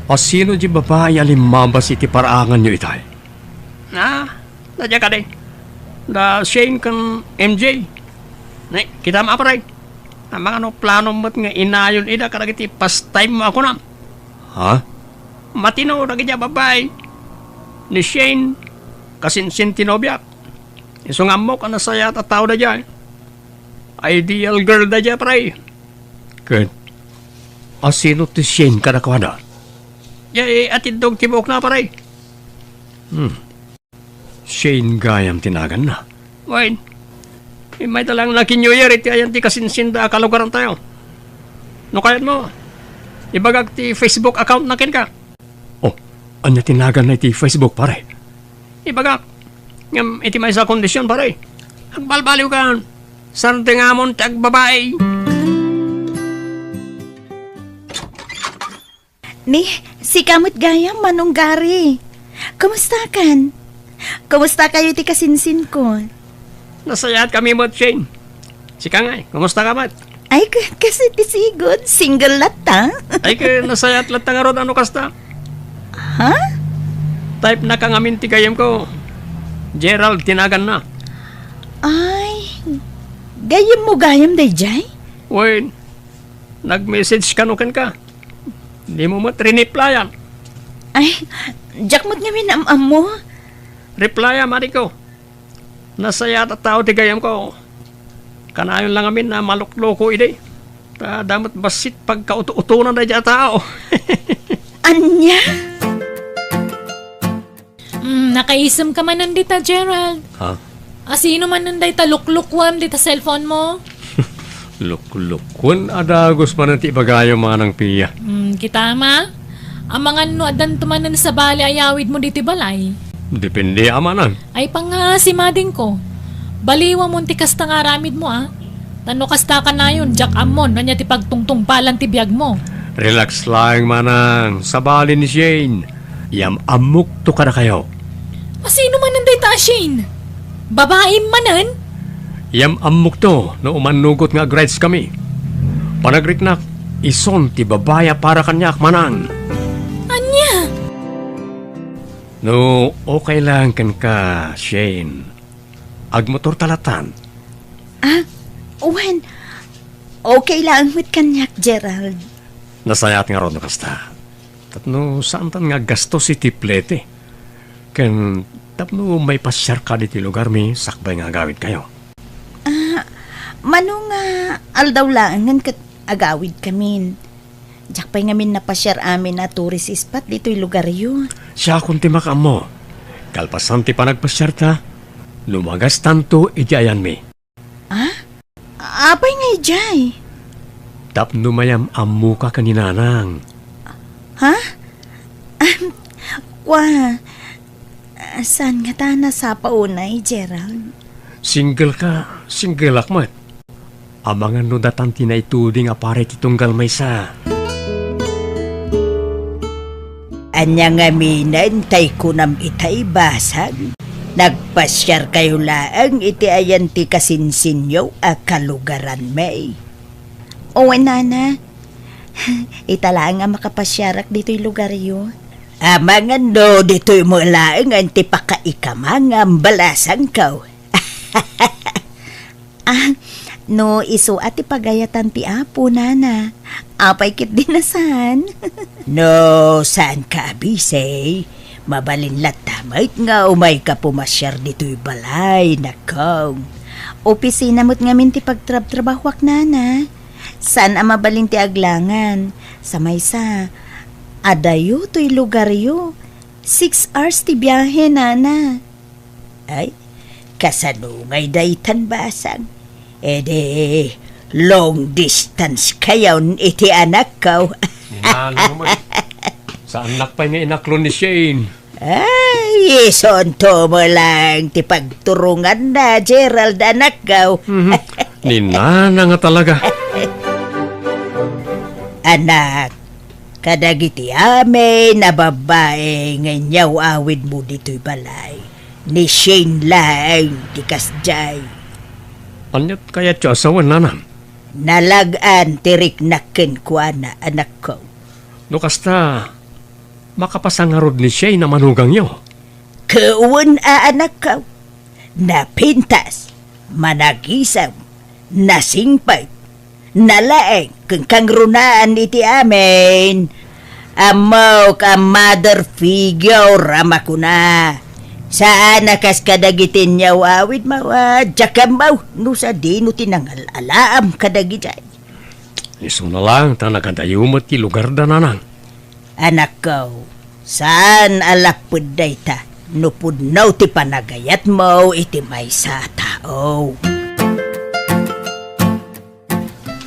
S5: Asino di babae alimabas iti paraangan nyo itay? Nadya ka din. Da Shane kan MJ. Kita maaparay. Ang mga plano mo't nga inayon ida karagiti pastime mo ako na. Ha? Matino nagidya babae. Ni Shane kasinsin tinobyak. Isungam mo ka na saya at tao na dyan. Ideal girl na dyan, pare. Good. Asino ti Shane ka na kwada? Atid dog tibok na, pare. Shane gayam tinagan na. Wait. May talang Lucky New Year iti ayan ti kasinsinda kalugaran tayo. No kayat mo, ibagag ti Facebook account na kin ka. Oh, anya tinagan na iti Facebook, pare. Ibagag. Ngam iti may sa kondisyon, pare. Agbalbaliw ka. San tingamon ti agbabae.
S6: Ni, si kamot gayam manunggari. Kamusta kan? Kamusta kayo ti kasinsin ko?
S5: Nasayat kami mo, Shane. Si Kangay, kumusta ka, Mat?
S6: Ay, kasi ti sigod, single lata.
S5: Ay, nasayat lahat nga ron, ano kasta?
S6: Ha?
S5: Type na kangamin ti kayam ko. Gerald, tinagan na.
S6: Ay, gayam mo gayam day jay?
S5: Wait, nag-message ka nukan ka. Di mo rinreplyan.
S6: Ay, jak mo't nga minamam mo.
S5: Replya, Mariko. Nasaya at tao ti gayam ko. Kanayon lang amin na malukloko ide. Damot basit pagkaututunan na dyan tao.
S6: Anya?
S1: Nakaisam ka man nandita, Gerald.
S5: Ha?
S1: Asino man nanday taluklukwam dita cellphone mo?
S5: Luklukon adagos man ti bagayo mga nang piya.
S1: Kita ma? Ang mga adan tumanan sa bali ayawid mo diti balay.
S5: Depende amanan.
S1: Ay pang si mading ko. Baliwa mo ti kasta nga aramid mo Tano kasta ka na yun, Jack Amon, nanya ti pagtungtung palang ti biyag mo.
S5: Relax lang manang. Sa bali ni Shane. Yam amok to ka na kayo.
S1: Asino man nanday ta, Shane? Babae manan?
S5: Yam amok to no umanugot nga grades kami. Panagritnak, ison ti babaya para kanyak manang.
S1: Anya?
S5: No, okay lang kan ka, Shane. Agmotor talatan.
S6: Uwan, okay lang with kanyak, Gerald.
S5: Nasayat nga ron no kasta. Tapno saan tan nga gasto si tiplete. Ken tapno may pasyar ka di ti lugar mi, sakbay nga agawid kayo.
S6: Manong aldaw lang ngan kat agawid kamin. Diyak pa'y ngamin napasyar amin na tourist spot dito'y lugar yun.
S5: Siya kung timakam mo. Kalpasan ti panagpasyar ta, lumagas tanto ijayan mi.
S6: Apay nga ijay.
S5: Tapno mayam amu ka kaninanang.
S6: Saan nga ta nasa paunay, Gerald?
S5: Single ka, single akmat. Amangan no datan tinaituding apare titunggal may sa.
S3: Anya nga minan, tay kunam itay basag. Nagpasyar kayo laang iti ayan ti kasinsinyo a kalugaran may.
S6: Owen, nana. Itala nga makapasyarak dito'y lugar yun.
S3: Amangan no, dito'y mo laang anti pakaikamang ang balasang kaw.
S6: No, iso at ipagayatan ti apo, nana. Apay kit dinasan.
S3: No, saan ka abisay? Mabalin latamay nga umay ka pumasyar dito'y balay, nakaw.
S6: Opisina mo't ngamin ti pagtrab-trabahwak, nana. Saan mabalin ti aglangan? Sa maysa, adayo to'y lugar yo. 6 hours ti biyahe, nana.
S3: Ay, kasanungay daytan basag. Ede, long distance kayaw iti anak kaw.
S5: Sa anak pa nga inaklon ni Shane.
S3: Ay, isonto mo lang ti pagturungan na, Gerald, anak kaw.
S5: Ninana nga talaga.
S3: Anak, kadagiti ame na babae nganyaw awid mo dito'y balay. Ni Shane lang, ti kasjay.
S5: Anyat kaya siya asawan nanan.
S3: Nalagaan tirik nakin ko na anak ko.
S5: No kasta, makapasangarod ni Shane na manugang yo.
S3: Kauwan anak ko. Napintas, managisam, nasingpay, nalaeng kang runaan iti amin. Amaw ka mother figure rama ko na. Saan nakas kadagitin niya awid mawa, jakambaw, no sa dino tinangal alaam kadagitay.
S5: Iso na lang, ta nakadayumot ki lugar da nanang.
S3: Anak ko, saan alapod day ta, nupudnaw ti panagayat mo iti may sa tao.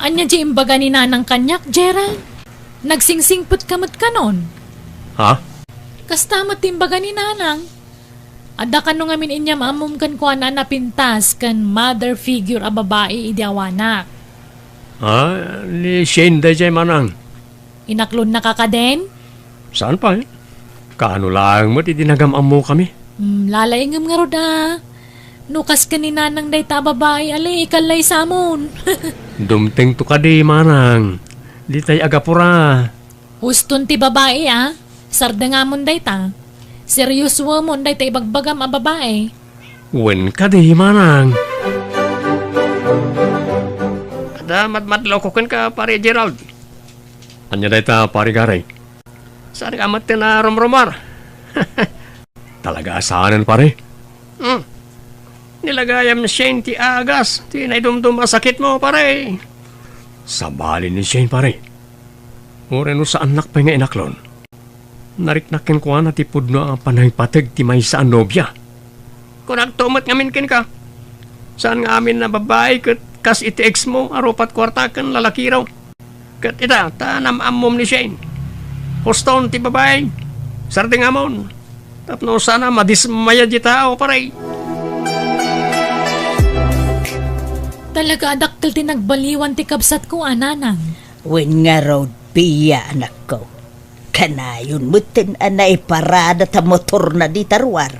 S1: Anya di imbaga ni nanang kanyak, Gerald? Nagsingsingput kamot kanon.
S5: Ha?
S1: Kastamot timbaga ni nanang. Ada ka nung amin inyam amum kan kuha na napintas kan mother figure a babae idiawanak.
S5: Ni Shane da jay manang.
S1: Inaklon na ka den?
S5: Saan pa eh? Kaano lang mo itinagam mo kami?
S1: Lalaingam nga roda. Nukas ka ni nanang day ta babae ali ikalay samon.
S5: Dumting to ka di manang. Di tay agapura.
S1: Huston ti babae Sarda nga mon day ta. Seryoso mo day ta ibagbagam a babae.
S5: Wen ka di manang. Kada matmatlaw ko ka pare Gerald. Anya day ta pare garay. Saan ka mat na romromar? Talaga asahanan pare? Nilagayam ni Shane ti agas. Ti naidumdum masakit mo pare. Sabali ni Shane pare. Ure no sa anak pa nga inaklon. Nariknakin ko na tipod na ang panaypatag ti may sa nobya. Kung nagtumat ngamin kin ka. Saan nga amin na babae kas iti ex mo aropat kwarta kan lalaki raw. Kat ita, tanamamom ni Shane. Huston ti babae. Sardi nga mon. Tapno sana madismaya di tao paray.
S1: Talaga adakkel ti nagbaliwan ti kabsat ko ananang.
S3: Wen nga road piya anak ko. Kanayon mutin anay parada ta motor na di tarwar.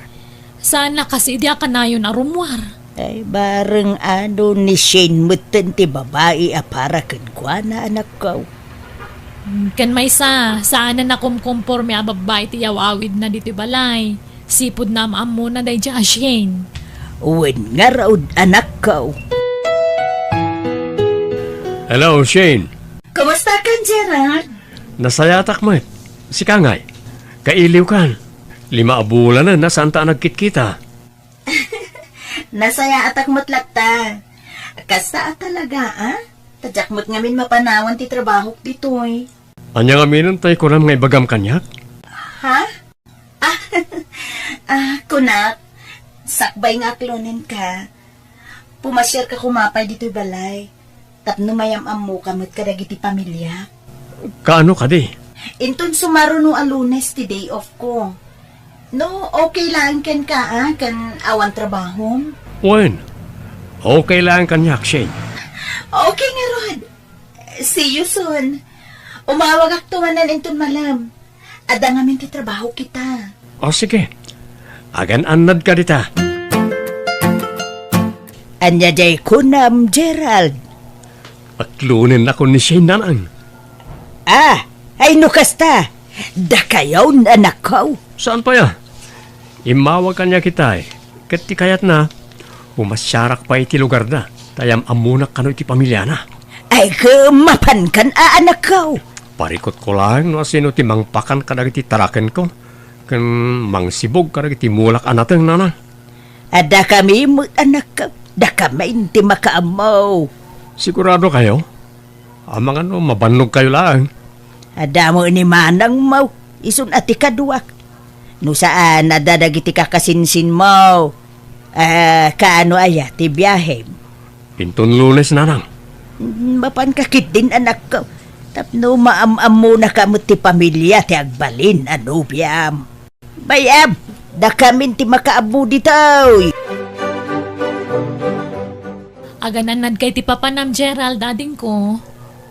S1: Sana kasi di ka na yun arumwar.
S6: Ay, bareng ano ni Shane mutin ti babae para kan na anak ko.
S1: Kan may saan na kumkumporme a babae ti awawid na dito balay. Sipod na maam na day dya Shane.
S6: Uwin nga raod anak ko.
S5: Hello, Shane.
S6: Kumusta ka, Gerald?
S5: Nasayatak mo Si Kangay. Kailiw kan. 5 bulan na nasaan ta nagkit-kita.
S6: Nasaya atak mo't lakta. Kasta talaga, ah? Tadyak mo't ngamin mapanawan ti trabaho ditoy.
S5: Anya nga minon tayo ko nga ibagam kanyak?
S6: Ha? Kunak. Sakbay nga klonin ka. Pumasyar ka kumapay dito'y balay. Tapno mayam-am mo kamot kadagiti pamilya.
S5: Kaano ka di?
S6: Inton sumaro no a Lunes ti day off ko. No, okay lang kan ka, kan awan trabaho.
S5: Wen. Okay lang kanyak, Shane.
S6: Okay nga, Rod. See you soon. Umawag ak tumanan inton malam. Ada ngamin ti trabaho kita.
S5: O sige. Agan anad ka dita.
S6: Anya jay kunam, Gerald.
S5: Paklunin ako ni Shane nanang.
S6: Ay nukasta. Da kayaw anak ko.
S5: Saan pa ya? Imawag kanya kita Kat kayat na, umasyarak pa iti lugar na. Tayam amunak kano iti pamilya na.
S6: Ay kemapan kan anak ko.
S5: Parikot ko lang no asino ti mangpakan kadag iti taraken ko. Kan mangsibog kadag iti mulak anateng nana.
S6: Ada kami mo anak ko. Da kami inti makaamaw.
S5: Sigurado kayo? Amang ano, mabannog kayo lang.
S6: Ada mo ni manang mau. Isun ati kaduak. No saan nadadagiti kakasinsin mo. Kaano aya ti biyahe.
S5: Pinton Lunes nanang.
S6: Mapan kakit din anak ko. Tapno maam-am mo na kamot ti pamilya ti agbalin ano biyam. Bayab, da kamin ti makaabu ditoy.
S1: Agananad kay ti papanam Gerald dading ko.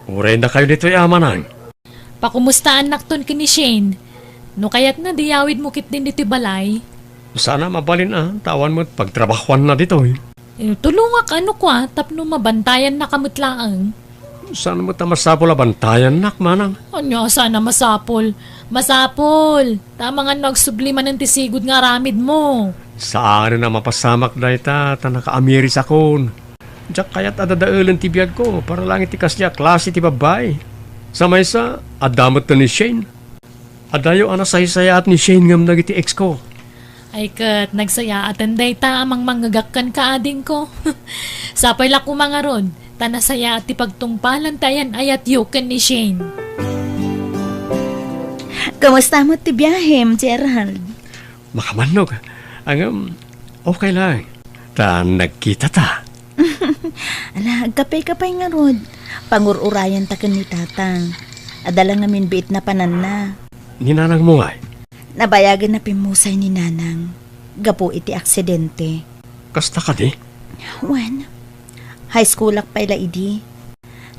S5: Uray na kayo dito yamanang.
S1: Pakumustaan nakton kini Shane. No kayat na diyawid mo kit din dito balay.
S5: Sana mabalin tawan mo't pagtrabahuan na dito
S1: Tulungak ano kwa, tapno mabantayan na kamutlaang.
S5: Sana mo masapol bantayan nak manang.
S1: Anya, sana masapol. Masapol! Tama nga nagsubliman ng tisigod nga ramid mo.
S5: Saan na mapasamak na ita, naka-amiris akon. Diyak kaya't adadaulan ti biyag ko, para lang iti kasya klase ti babay. Samay sa, adamot na ni Shane. Adayo ana saysayat ni Shane ngam nagiti ex ko.
S1: Ay kat, nagsaya at anday ta amang manggagakkan ka ading ko. Sapay la ko mga ron, tanasaya at ipagtungpalan tayan ayat yukan ni Shane.
S6: Kamusta mo ti biyahem, Gerald?
S5: Makamannog. Ang, okay lang. Nagkita ta.
S6: Ala, kapay-kapay nga rod. Pangururayan ta kan ni tatang. Adala ngamin biit na panan na.
S5: Ninanang mo nga
S6: Nabayagan na pimusay ni nanang. Gapo iti aksidente.
S5: Kasta ka di?
S6: Wen, high school ak pa ila idi.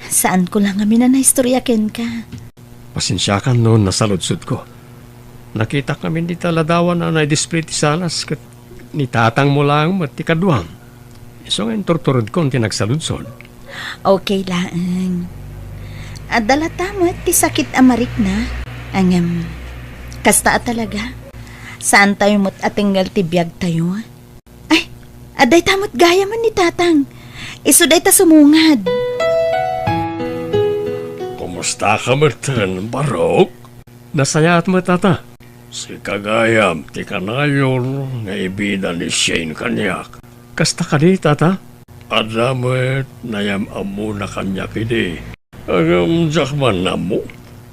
S6: Saan ko lang ngamin na istorya ken ka.
S5: Pasensya ka noon nasaludsud ko. Nakita kami di taladawan na na-display ti salas kat ni tatang mo lang mati kaduang. So ngayon torturod ko ang tinagsaludsod.
S6: Okay lang. Adala tamat ti sakit amarik na. Ang kasta talaga. Saan tayo mo't atinggal ti biyag tayo? Ay, aday tamot gaya man ni tatang. Isuday ta sumungad.
S5: Kumusta ka Martin, Barok? Nasaya at matata. Si Kagayam, ti kanayon, nga ibida ni Shane kanyak. Kasta ka di, tata? Adamet, nayam amo na kanya kidi. Agam jakman na mo.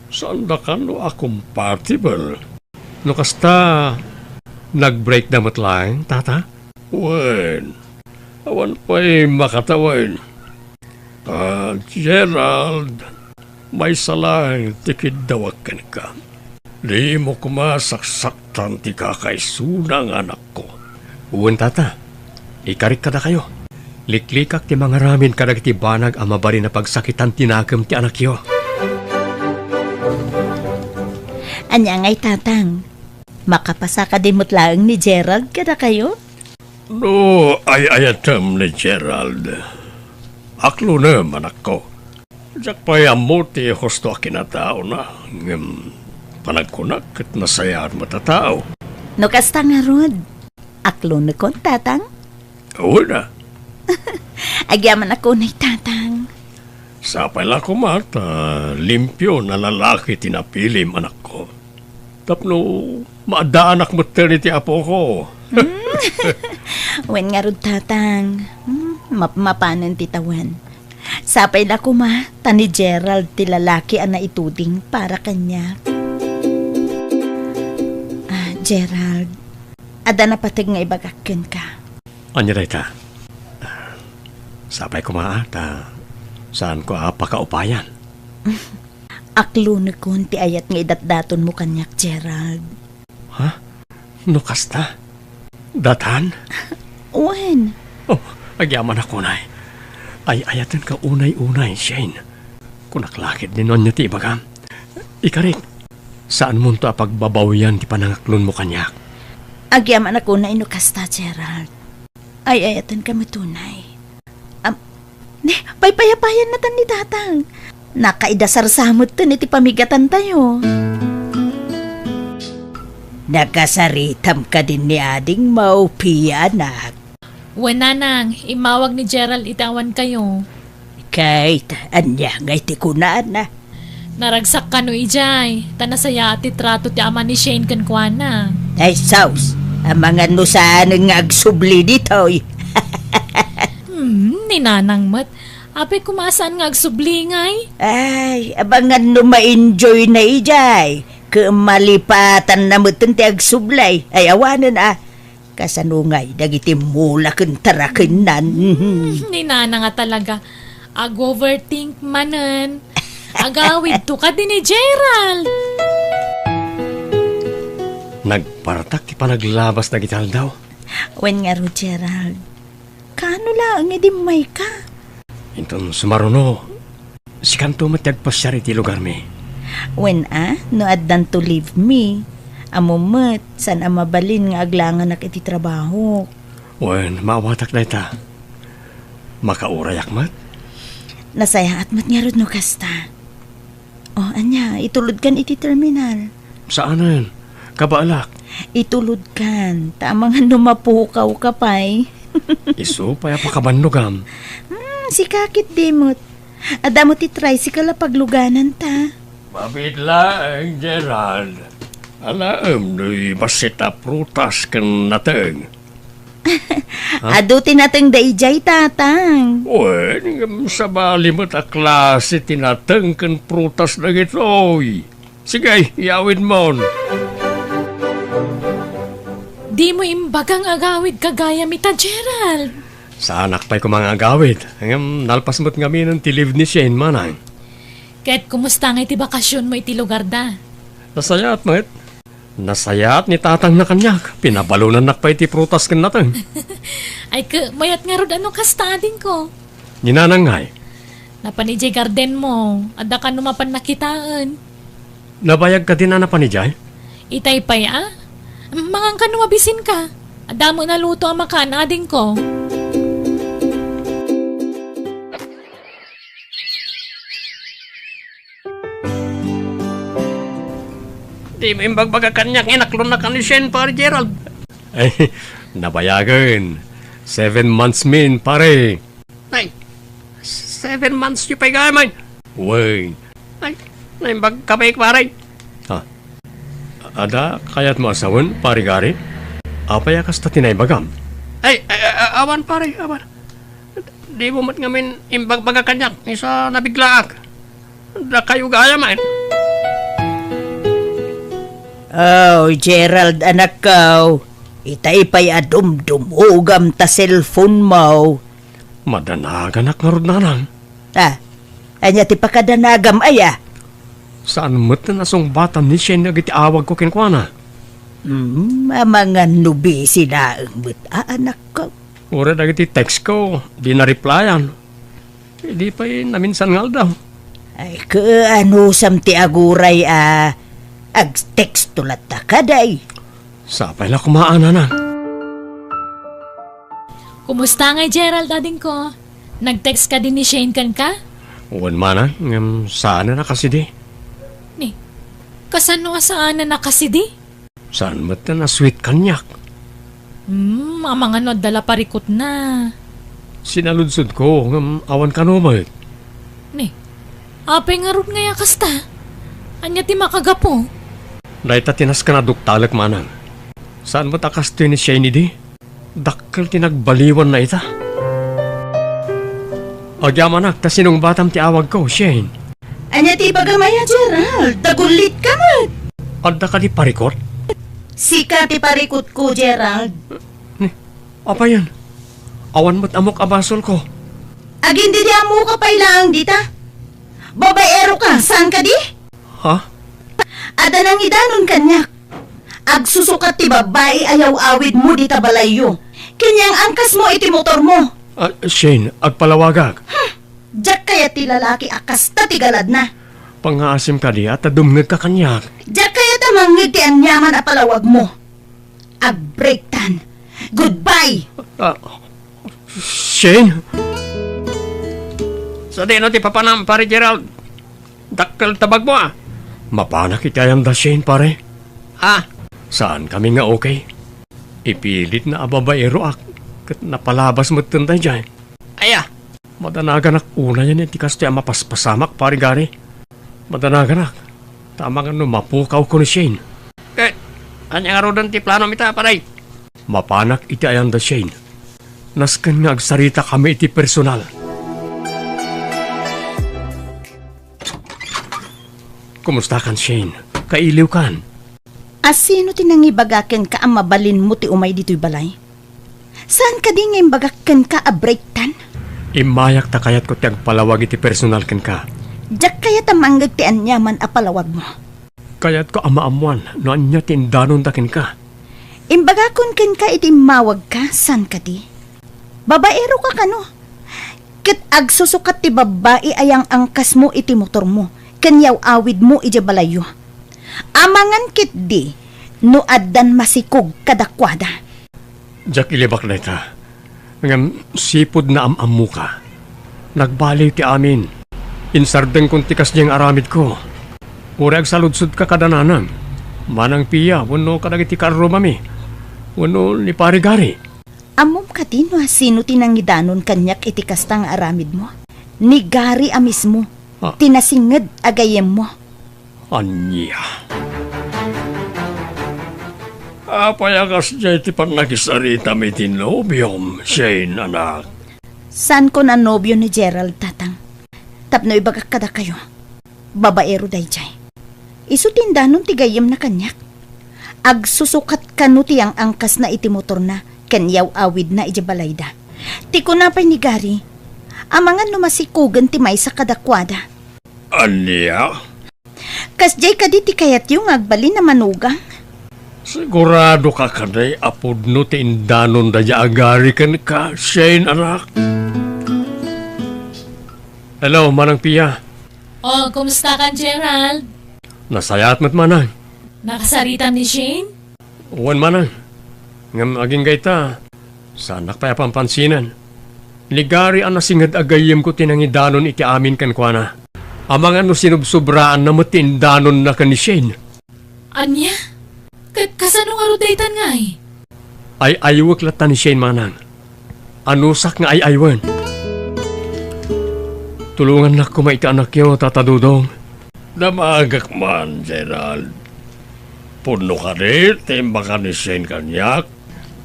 S5: Saan da ka no compatible? No kasta, nag-break na matlaing, tata? Wen, awan pa'y makatawin. Gerald, may salang tikid dawakan ka. Di mo kumasaksaktan ti kakaisunang anak ko. Uwan tata, ikarik ka na kayo. Liklikak ti mga ramin kadag ti banag ang mabari na pagsakitan tinakam ti anak yo.
S6: Anya ngay tatang. Makapasa ka din mo't laang ni Gerald kada kayo?
S5: No, ay ayatam ni Gerald. Aklo naman ako. Diyak pa'y amuti husto akinatao na. Panagkunak at nasayaan matatao.
S6: No kasta nga rod. Aklo na kon, tatang.
S5: Oo na.
S6: Agyaman ako na tatang.
S5: Sapay lang ko mata, limpyo na lalaki tinapilim anak ko. Tapno, maadaanak maternity apo ko.
S6: Wen nga rod, tatang. Mapanan titawan. Sapay na ko ma, tani Gerald ti lalaki ana ituding para kanya. Gerald, ada na patig nga ibagakken ka.
S5: Anya day ta? Sapay ko maata. Saan ko apakaupayan?
S6: Aklo na kun ti ayat nga idatdaton mo kanyak, Gerald.
S5: Ha? No kasta? Datan?
S6: Wen?
S5: Oh, agyaman ako na. Ay ayatan ka unay-unay, Shane. Kunaklakit din nun niya ti ibagam. Ikarik, saan mo ito pagbabawian ti panangaklon mo kanyak?
S6: Agyaman ako na inukasta, Gerald. Ay ayatan ka matunay. Paypayapayan na tan ni tatang. Nakaidasar samot tan iti pamigatan tayo. Nakasaritam ka din ni ading maupi, anak.
S1: Wenanang, imawag ni Gerald itawan kayo.
S6: Kahit anya ngay ti kunaan na.
S1: Naragsak ka no ijay. Tanasaya ati trato ti ama ni Shane kankwana.
S6: Ay saus, ang mga nusaan nga agsubli dito.
S1: Ninanang mat. Ape kumasaan nga agsublingay.
S6: Ay, abangan no ma-enjoy na ijay. Kemalipatan na mo ti agsublay. Ay awanan kasanungay, dagiti mula keng tarakenan.
S1: Ninana nga talaga. Ag-overthink manan. Agawid to ka din ni Gerald.
S5: Nagparatak ti panaglabas na gital daw.
S6: Wen nga ro, Gerald. Kano lang edi may ka?
S5: Inton sumaruno, si kanto matagpasyari ti lugar mi.
S6: Wen no addan to leave me. Amumot, san mabalin nga aglangan nak iti trabaho.
S5: Wen, maawatak na ita. Makaurayak mat?
S6: Nasaya at mat nga ro no kasta. O, anya, itulod kan iti terminal.
S5: Saanan? Kabaalak?
S6: Itulod kan, tamang numapukaw ka pa'y.
S5: Iso, paya pa kabandogam.
S6: Si kakit dimot. Adamo ti tricycle pagluganan ta.
S5: Mabidla ang Gerald. Alam, no'y basita prutas kan nateng.
S6: Ado tinateng daijay tatang.
S5: Wen, sa bali mo't a klase tinateng kan prutas na gitoy. Sige, iawin mo.
S1: Di mo imbagang agawid kagaya mita Gerald.
S5: Sa anak pa'y kumang agawid. Hanggang nalpas mo't nga minang tiliv ni Shane manang.
S1: Kahit kumusta nga iti bakasyon mo iti lugar da.
S5: Nasayat, mat. Nasayat ni tatang na kanyak. Pinabalunan nak pa iti prutas kan nateng.
S1: Ay mayat nga rod anong kastading ko.
S5: Ninanangay.
S1: Napanijay garden mo. Ada ka numapan nakitaan.
S5: Nabayag ka din na napanijay?
S1: Itay pa'y Mangang ka numabisin ka. Ada mo naluto ang makanading ko.
S5: Di mo imbagbaga kanyak inaklon na ka ni Shane, pare Gerald. Ay, nabayagan. 7 months min, pare. Ay, 7 months yung pa'y gamay. Uy. Ay, naimbag ka pa'y pare. Ha? Ada, kaya't mo asawan, pare gari? Apaya kas ta tinaybagam. Ay, awan pare, awan. Di mo mat ngamin imbagbaga kanyak. Isa nabiglaak. Da kayo gaya man.
S6: Oh, Gerald, anak ko. Itay pa'y adum-dumugam ta cellphone mo.
S5: Madanagan ak nga na lang.
S6: Anya ti pakadanagam aya.
S5: Saan mo't na nasong bata ni Shane na gitiawag ko kinkwana?
S6: Mga nubi sila ang anak ko.
S5: Ura na text ko, di na-replyan. Di pa'y naminsan nga daw.
S6: Ay, ano sam ti aguray ag-text tulat ta kaday.
S5: Sapay la kumaana na.
S1: Kumusta nga Gerald ading ko? Nag-text ka din ni Shane kan ka?
S5: Uwan mana, saan na kasi di?
S1: Ni, kasano nga saan na nakasidi?
S5: Saan mo na sweet kanyak?
S1: Mga no, dala parikot na.
S5: Sinaludsod ko, awan ka naman.
S1: Ni, apay nga ron nga kasta. Anya ti makagapo?
S5: Dahil ta tinas ka na duktalak manang. Saan mo takas to ni Shane di? Dakkel tinagbaliwan na ita. Agyamanak, ta sinong batam ti awag ko, Shane?
S6: Anya ti bagamaya, Gerald. Dagulit ka mat.
S5: Adda ka di parikot?
S6: Sika ti parikot ko, Gerald.
S5: Apa yan? Awan mo't amok abasol ko.
S6: Agin di mo ka pailang dita. Babaero ka, saan ka di?
S5: Ha?
S6: Ada nang idanon kanyak. Agsusukat ti babae ayaw awid mo dita balayo. Kanyang angkas mo iti motor mo.
S5: Shane, agpalawagag.
S6: Diyak kaya ti lalaki akas ta ti galad na.
S5: Pangaasim ka di at dumngag ka kanyak.
S6: Diyak kaya ta mangig ti anyaman a palawag mo. Agbreaktan. Goodbye!
S5: Shane? Sa di no ti papanam, pare Gerald. Dakkel tabag mo Mapana kita yung da Shane, pare. Saan kami nga okay? Ipilit na ababaero kat napalabas mo tunday dyan. Madanagan una yan ti kasto yung mapaspasamak, pare gari. Madanagan tama nga no mapukaw ko ni Shane. Anya nga rodan ti plano mita, pare? Mapanak iti ayan da Shane. Naskan nga agsarita kami iti personal. Kumusta kan Shane? Kailiw kan?
S6: Asino tinangibagaken ka ang mabalin mo ti umay dito'y balay? Saan ka di ngayon bagaken ka a breaktan?
S5: Imayak ta kayat ko ti agpalawag iti personal kan ka.
S6: Diyak kaya tamanggag ti anyaman a palawag mo.
S5: Kayat ko amaamuan no anya tindanon takin ka.
S6: Imbagakon ken ka iti mawag ka, san ka di? Babaero ka kano? Ket agsusukat ti babae ayang angkas mo iti motor mo, kanyaw awid mo iti balayo. Amangan kit di, no addan masikog kadakwada.
S5: Jack ilibak na ita. Ngam sipod na amamu ka. Nagbaliw ti amin. Insardeng kong tikas niyang aramid ko. Urag saludsud ka kadananang. Manang piya, wano kadagiti karro mami. Wano ni parigari.
S6: Amom ka din sino tinangidanon kanyak iti kastang aramid mo. Ni Gary a mismo. Tinasinged agayem mo.
S5: Anya. Payagas dyan iti pang nagisarita may tinobyom, Shane, anak.
S6: San ko na nobyo ni Gerald, tatang? Tapno ibagak kada kayo. Babaero day jay. Isu tindanon tigayem na kanyak. Agsusukat kanu tiyang angkas na iti motor na, kanyaw awid na iti balayda. Ti kunapay ni Gary, amangan numasikugan ti may sa kadakwada.
S5: Anya?
S6: Kas jay kaditi kayat yung agbali na manugang.
S5: Sigurado ka kanay apod no ti indanon da agari kan ka, Shane, anak. Hello, Manang Pia.
S1: Oh, kumusta kan Gerald?
S5: Nasayat mo't manang.
S1: Nakasarita ni Shane?
S5: Uwan manang. Ngam aging gaita. Sanak pa pampansinan. Ligari ang nasingad agayim ko tinangidanon iti amin kan kwa na. Amang ano sinubsobraan na matindanon na kan ni Shane.
S1: Anya? Kasano nga rodatan nga
S5: Ay aywak lata ni Shane manang. Anusak nga ay aywan. Tulungan na ko maita anak yo, tatadudong. Damagak man, Gerald. Puno ka rin, timbakan ni Shane kanyak.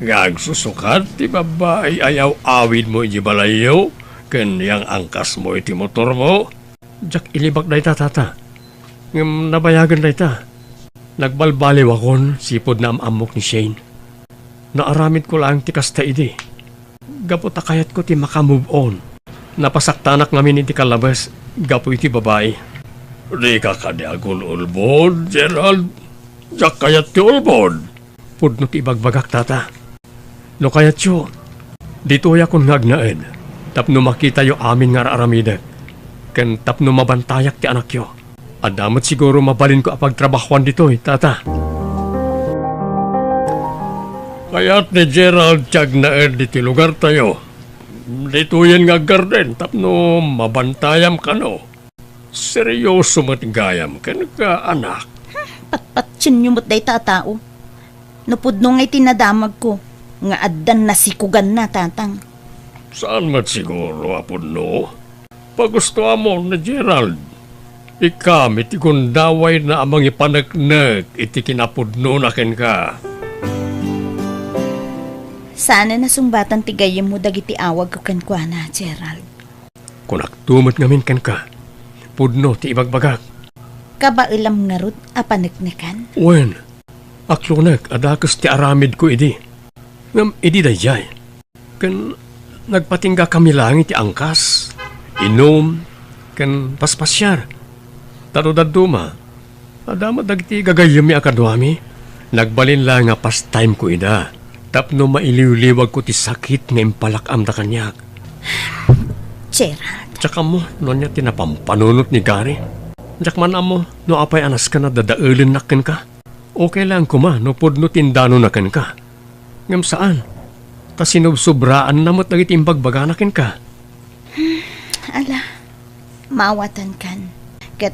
S5: Gagsusukat, ti babae ayaw awid mo iti balayo. Kanyang angkas mo iti motor mo. Jack ilibak na ita, tata. Ngam nabayagan na ita. Nagbalbaliw akon, sipod na amamok ni Shane. Naaramid ko lang ti kasta idi. Gapot akayat ko ti makamove on. Napasaktanak namin iti kalabas, gapo iti babae. Di ka kaniagon ulbod, Gerald. Jack kayat ti ulbod. Pudno ti ibagbagak, tata. No kayat yo, dito yakon ngagnaed. Tapno makita yo amin nga aramidak. Ken tapno mabantayak ti anak yo. Adamat siguro mabalin ko apagtrabahuan dito, tata. Kaya't ni Gerald tiyag na diti lugar tayo. Dito yan nga garden, tapno mabantayam ka no. Seryoso matigayam ka anak.
S6: Patpatsin niyo mo't day tatao. Napudno nga'y tinadamag ko. Nga addan na sikugan na, tatang.
S5: Saan mat siguro, apod no? Pagustuhan mo na Gerald. Ikam, iti kundaway na amang ipanagnak, iti kinapudno na ken ka.
S6: Sana nasungbatan tigayam mo dagiti awag ko kankwana, Gerald.
S5: Kung aktumot ngamin ken ka, pudno ti ibagbagak.
S6: Kabailam nga rod apanagnakan.
S5: Wen, aklunak, adakas ti aramid ko idi. Ngam, idi dayjay. Kan nagpatingga kami lang iti angkas, inom, kan paspasyar. Taro-daduma, adama dagiti gagayami akadwami. Nagbalin lang nga pastime ko ida. Tapno mailiw-liwag ko ti sakit nga impalakam da kanyak.
S6: Gerald,
S5: Tsaka mo, no niya tinapampanunot ni Gary. Tsak man amo, no apay anas ka na dadaulin nakin ka. Okay lang kuma, no pudno tindano nakin ka. Ngam saan? Ta sinubsobraan na mo't nagitimbagbaga nakin ka.
S6: ala, mawatan kan. Kat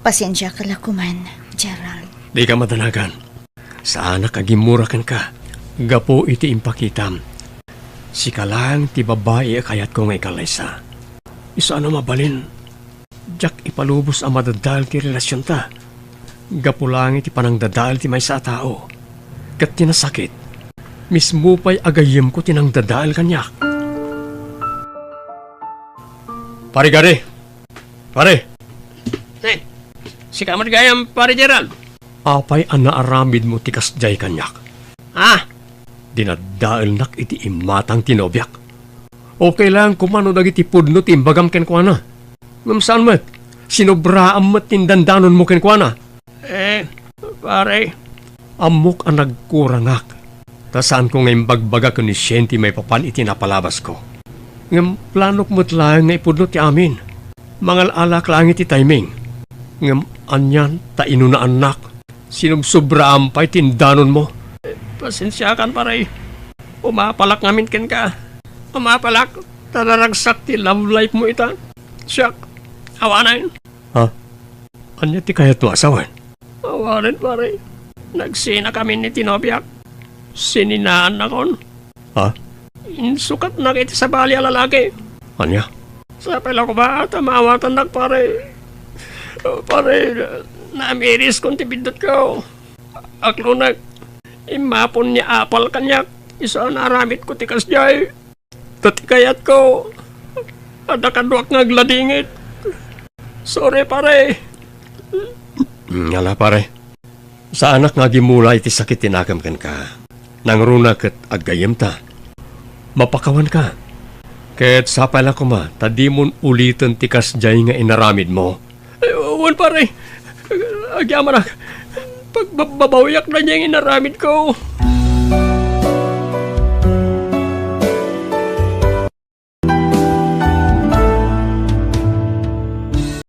S6: pasensya ka lakuman, Gerald.
S5: Di ka madalagan. Saan nakagimurakan ka? Gapo iti impakitam. Si kalang ti babae kayat ko ngay kalaysa. Isa ano mabalin. Jack ipalubos ang madadal ti relasyon ta. Gapo lang iti panangdadal ti may sa tao. Kat tinasakit. Mismo pa'y agayim ko tinang dadaal kanyak. Pare Gary! Pare! Si kamar gayam, pare Gerald. Apay ang naaramid mo tikas jay kanyak. Dinadaal nak iti imatang tinobyak. Okay lang kumano dagiti pudno ti imbagam kenkwana. Mamsaan mat, sinobraam mat tindandanon mo kenkwana. Pare, amok ang nagkurangak. Ta saan ko ngayon bagbaga ko ni Shanty may papan iti napalabas ko. Ngam planok mo't lang na ipudno ti amin. Mangal alak lang iti timing. Ngam anyan ta inuna anak. Sinubsobraam pa'y tindanon mo. Pasensya kan pare. Umapalak ngamin ken ka. Umapalak. Tararagsak ti love life mo ita. Siyak. Awanan. Ha? Anya ti kaya to asawan? Awanan pare. Nagsina kami ni tinobyak. Sininaan na kon. Ha? Insukat na kita sa bali ang lalaki. Anya? Sa pala ko ba tamawatan na pare. Pare, namiris kong tibindot ko. Aklunak. Imapon niya apal kanyak. Isa naramit ko tikas jay. Tatikayat ko. Ada kaduak ngagladingit. Sorry pare. Ngala pare. Sa anak nga gimula iti sakit tinakam kan ka. Nangruna ket agayem ta. Mapakawan ka. Ket sapala ko ma, tadimon ulitin tikas jay nga inaramid mo. Wan pare. Agyaman ak. Pagbabawiyak na niya yung inaramid ko.